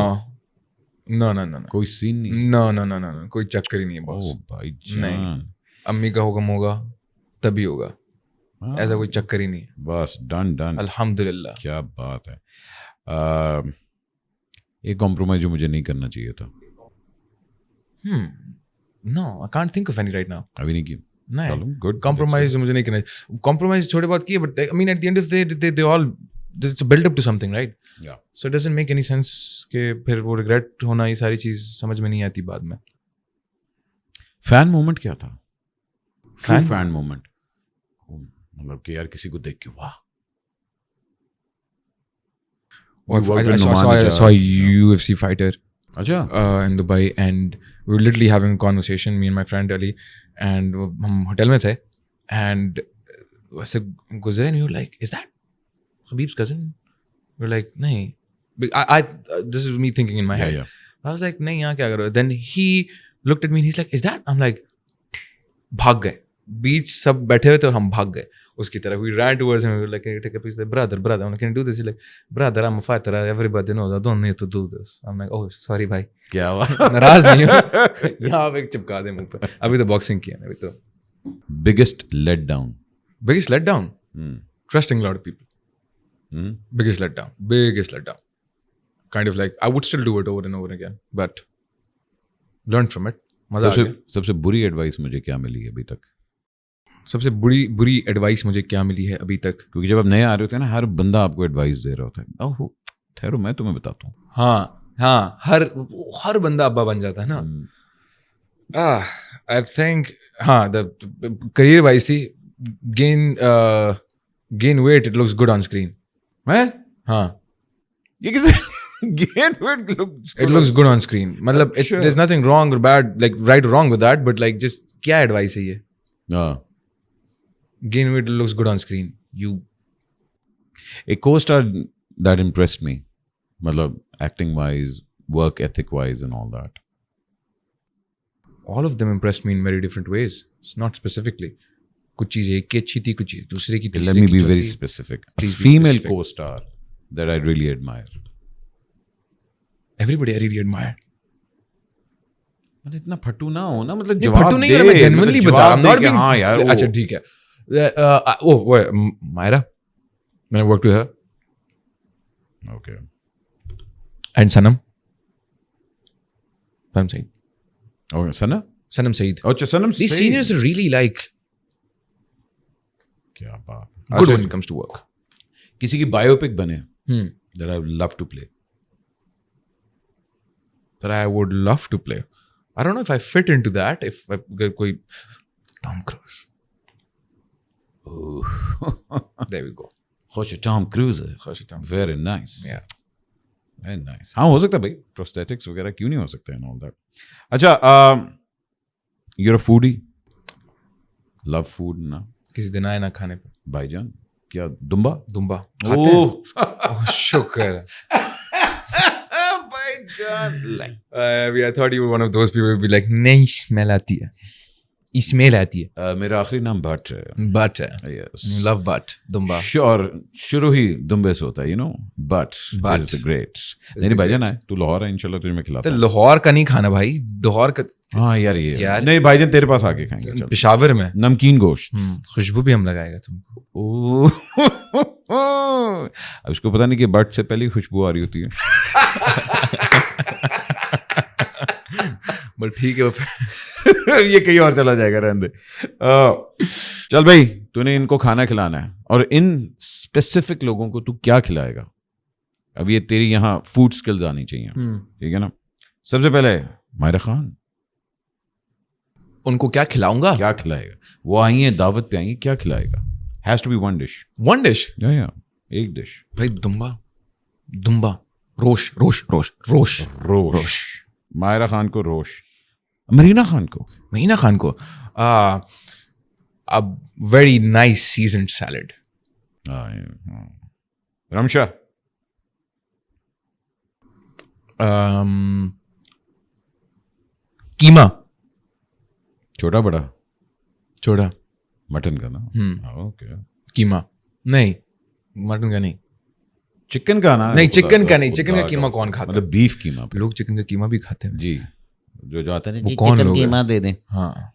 Speaker 2: कोई सीन नहीं.
Speaker 1: No. कोई चक्कर ही नहीं है बॉस.
Speaker 2: ओ भाईजान.
Speaker 1: नहीं. अम्मी का हुक्म होगा तभी होगा. ऐसा कोई चक्कर ही नहीं है.
Speaker 2: बस डन.
Speaker 1: अल्हम्दुलिल्लाह.
Speaker 2: क्या बात है. एक कॉम्प्रोमाइज जो मुझे नहीं करना चाहिए था.
Speaker 1: No, I can't think of any right now.
Speaker 2: अभी नहीं की.
Speaker 1: नहीं.
Speaker 2: Good.
Speaker 1: Compromise मुझे नहीं करना. Compromise थोड़े बहुत किए, but I mean at the end of the day they all it's a build up to something, right?
Speaker 2: Yeah.
Speaker 1: So it doesn't make any sense कि फिर वो regret होना, ये सारी चीज समझ में नहीं आती बाद में.
Speaker 2: फैन मोमेंट क्या था?
Speaker 1: फैन
Speaker 2: मोमेंट मतलब कि यार किसी को देख के वाह.
Speaker 1: I saw a UFC fighter
Speaker 2: अच्छा
Speaker 1: in Dubai, and we were literally having a conversation, me and my friend Ali, and हम होटल में थे, and वैसे गुजरे, and we were like, is that Khabib's cousin? We were like, नहीं. I this is me thinking in my head.
Speaker 2: Yeah.
Speaker 1: I was like, नहीं यहाँ क्या करो? Then he looked at me and he's like, is that? I'm like, भाग गए. बीच सब बैठे हुए थे और हम भाग गए उसकी तरफ. We ran towards him. We were like, take a piece. Brother, I'm like, can you do this? He's like, brother, I'm a fighter. Everybody knows. I don't need to do this. I'm like, oh, sorry भाई.
Speaker 2: क्या हुआ?
Speaker 1: नाराज नहीं हो. यहाँ पे चिपका दे मुंह पे. अभी तो बॉक्सिंग किया ना अभी तो.
Speaker 2: Biggest letdown.
Speaker 1: Biggest letdown. Trusting a lot of people. Biggest letdown. Kind of like I would still do it over and over again, but learn from it. मजा आ गया.
Speaker 2: सबसे बुरी एडवाइस मुझे क्या मिली है अभी तक?
Speaker 1: सबसे बुरी एडवाइस मुझे क्या मिली है अभी तक?
Speaker 2: क्योंकि जब आप नए आ रहे होते हैं ना, हर बंदा आपको एडवाइस दे रहा होता है. ओह ठहरो मैं तुम्हें बताता हूँ.
Speaker 1: हाँ हर बंदा अब्बा बन जाता है ना. आई थिंक हाँ द करियर वाइज थी. Gain weight, it looks good on screen. हाँ
Speaker 2: ये किसे gain weight
Speaker 1: looks good on screen. मतलब there's nothing wrong or bad, like right or wrong with that, but like just क्या advice है ये? Gain weight looks good on screen.
Speaker 2: A co-star that impressed me, मतलब acting wise, work ethic wise and all that.
Speaker 1: All of them impressed me in very different ways. It's not specifically. कुछ चीज़ एक की अच्छी थी, कुछ चीज़ दूसरे की.
Speaker 2: Let me be very specific. A female co-star that I really admire.
Speaker 1: Everybody I really admire.
Speaker 2: मतलब इतना फटू ना हो ना, मतलब
Speaker 1: जवाब फटू नहीं है. मैं genuinely बता रहा हूँ. Not being. हाँ यार. अच्छा ठीक है. Myra. मैंने worked with her.
Speaker 2: Okay.
Speaker 1: And Sanam Saeed.
Speaker 2: Okay,
Speaker 1: Sanam Saeed.
Speaker 2: अच्छा Sanam Saeed.
Speaker 1: These seniors are really like.
Speaker 2: क्या बात.
Speaker 1: Good when it comes to work.
Speaker 2: किसी की बायोपिक बने. That I would love to play.
Speaker 1: That I would love to play. I don't know if I fit into that. If कोई Tom Cruise. There we go.
Speaker 2: खुश Tom Cruise. Very nice.
Speaker 1: Yeah.
Speaker 2: Very nice. हाँ हो सकता है भाई. Prosthetics वगैरह क्यों नहीं हो सकता and all that. अच्छा, you're a foodie. Love food ना.
Speaker 1: किसी दिन आए ना खाने पे.
Speaker 2: भाईजान क्या दुम्बा?
Speaker 1: खाते हैं. शुक्र. I thought you were one of those people who would be like, नहीं smell आती है. Smell आती है.
Speaker 2: मेरा आखिरी नाम भट्ट है.
Speaker 1: Butt है.
Speaker 2: Yes.
Speaker 1: You love butt. Dumba.
Speaker 2: Sure. शुरू ही दुम्बे से होता है, you know. But is the great. नहीं भाईजान आए. तू लाहौर है, इंशाल्लाह तुझे मैं खिलाता हूँ.
Speaker 1: तो लाहौर का नहीं खाना भाई. लाहौर का.
Speaker 2: हाँ यार ये. नहीं भाईजान तेरे पास आके खाएंगे.
Speaker 1: पेशावर में.
Speaker 2: नमकीन गोश्त.
Speaker 1: खुशबू भी हम लगाएगा तुमको.
Speaker 2: अब इसको पता नहीं कि बट से पहले खुशबू आ रही होती है.
Speaker 1: बट ठीक है फिर
Speaker 2: ये कहीं और चला जाएगा, रहने दे। चल भाई, तूने इनको खाना खिलाना है और इन स्पेसिफिक लोगों को तू क्या खिलाएगा? अब ये तेरी यहाँ फूड स्किल्स आनी चाहिए, ठीक है ना? सबसे पहले मायरा खान,
Speaker 1: उनको क्या खिलाऊंगा?
Speaker 2: क्या खिलाएगा? वो आई है, दावत पे आई है, क्या खिलाएगा? Has to be one dish.
Speaker 1: One dish?
Speaker 2: या एक डिश
Speaker 1: भाई, दुम्बा, रोश।
Speaker 2: मायरा खान को रोश, मरीना खान को
Speaker 1: a very nice seasoned salad.
Speaker 2: Ramsha,
Speaker 1: कीमा,
Speaker 2: छोटा मटन का ना? ओके।
Speaker 1: कीमा नहीं, मटन का नहीं,
Speaker 2: चिकन का ना?
Speaker 1: नहीं, चिकन का कीमा कौन खाता है?
Speaker 2: मतलब बीफ कीमा।
Speaker 1: लोग चिकन का कीमा भी खाते हैं
Speaker 2: जी, जो आता है ना,
Speaker 1: वो कौन लोग
Speaker 2: कीमा दे दें।
Speaker 1: हाँ,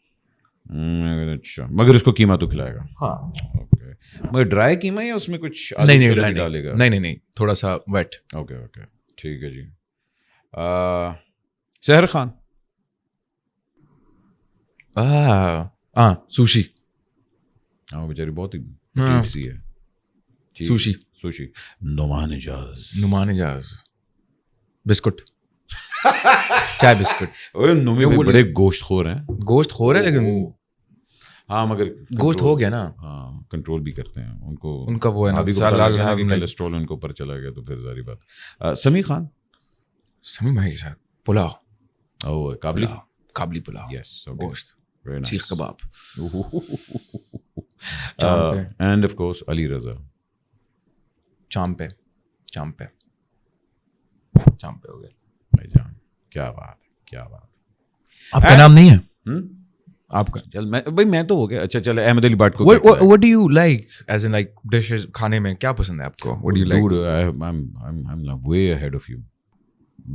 Speaker 2: अच्छा, मगर इसको कीमा तो खिलाएगा?
Speaker 1: हाँ।
Speaker 2: ओके, मगर ड्राई कीमा या उसमें कुछ
Speaker 1: नहीं
Speaker 2: डालेगा?
Speaker 1: नहीं, थोड़ा सा वेट।
Speaker 2: ओके, ठीक है जी। सहर खान,
Speaker 1: सुशी।
Speaker 2: हाँ, बेचारी बहुत ही petite सी है। सुशी। नुमान इजाज,
Speaker 1: बिस्कुट, चाय बिस्कुट।
Speaker 2: नोमी भाई बड़े गोश्तखोर हैं।
Speaker 1: गोश्तखोर है, लेकिन
Speaker 2: हाँ, मगर
Speaker 1: गोश्त हो गया ना।
Speaker 2: हाँ, कंट्रोल भी करते हैं उनको।
Speaker 1: उनका वो है ना,
Speaker 2: कोलेस्ट्रॉल उनको ऊपर चला गया तो फिर सारी बात। समी भाई के साथ पुलाव, काबली पुलाव, यस, गोश्त, सीख कबाब, एंड ऑफ कोर्स अली रजा। चांपे हो गया भाईजान। क्या बात। आपका नाम नहीं है? आपका? चल, मैं तो हो गया। अच्छा, चल, अहमद अली भट्ट को what do you like as in like dishes? खाने में क्या पसंद है आपको? What do you like? Dude, I'm way ahead of you.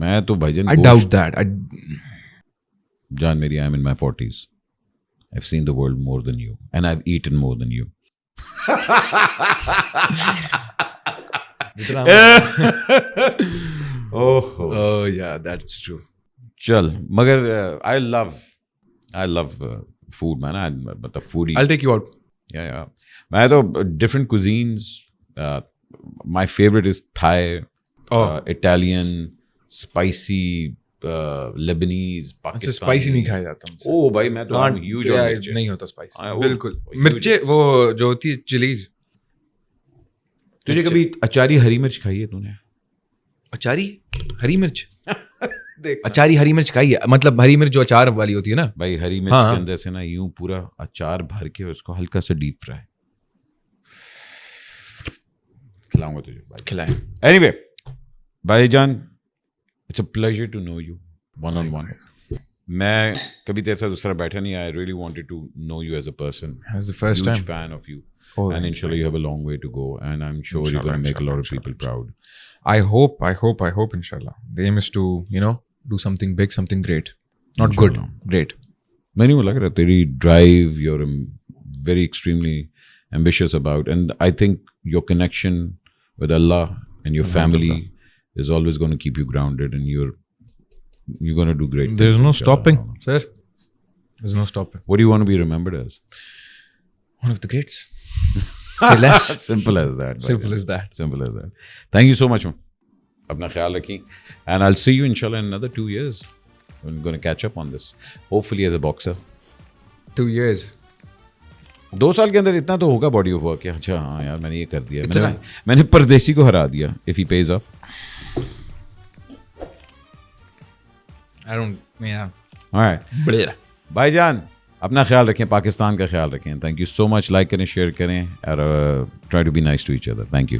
Speaker 2: मैं तो भाईजान, I doubt that. जान मेरी, I'm in my 40s. I've seen the world more than you and I've eaten more than you. Oh yeah, that's true. चल, मगर I love food, man. मतलब foodie. I'll take you out. Yeah. मैं तो different cuisines. My favorite is Thai, Italian, spicy, Lebanese, Pakistani. Spicy नहीं खाया जाता। ओ भाई, मैं तो huge नहीं होता स्पाइसी, बिल्कुल। मिर्चे वो जो होती है चिलीज। तुझे कभी अचारी हरी मिर्च खाई है तूने? अचारी हरी मिर्च? अचारी हरी मिर्च खाई है, मतलब हरी मिर्च जो अचार वाली होती है ना भाई, हरी मिर्च के अंदर से ना यूं पूरा अचार भर के उसको हल्का सा डीप फ्राई। खिलाऊंगा तुझे भाई, खिलाएं। एनीवे भाईजान, it's a pleasure to know you one on one. मैं कभी तेरे साथ दूसरा बैठा नहीं। I really wanted to know you as a person, as the first time fan of you, and inshallah you have a long way to go, and I'm sure you're going to make a lot of people proud. I hope inshallah. The aim is to, do something big, something great, not good, great. मैंने वो लग रहा है तेरी drive, you're very extremely ambitious about, and I think your connection with Allah and your family is always going to keep you grounded, and you're going to do great. There's no stopping, sir. There's no stopping. What do you want to be remembered as? One of the greats. Say less. Simple as that. Thank you so much, man. अपना ख्याल रखी, and I'll see you inshallah in another 2 years. We're going to catch up on this. Hopefully as a boxer. 2 years. 2 साल के अंदर इतना तो होगा body of work. अच्छा हाँ यार, मैंने ये कर दिया, मैंने परदेसी को हरा दिया। If he pays up. I don't. Yeah. All right. बढ़िया। भाईजान, अपना ख्याल रखें, पाकिस्तान का ख्याल रखें। Thank you so much. Like करें, शेयर करें और try to be nice to each other. Thank you.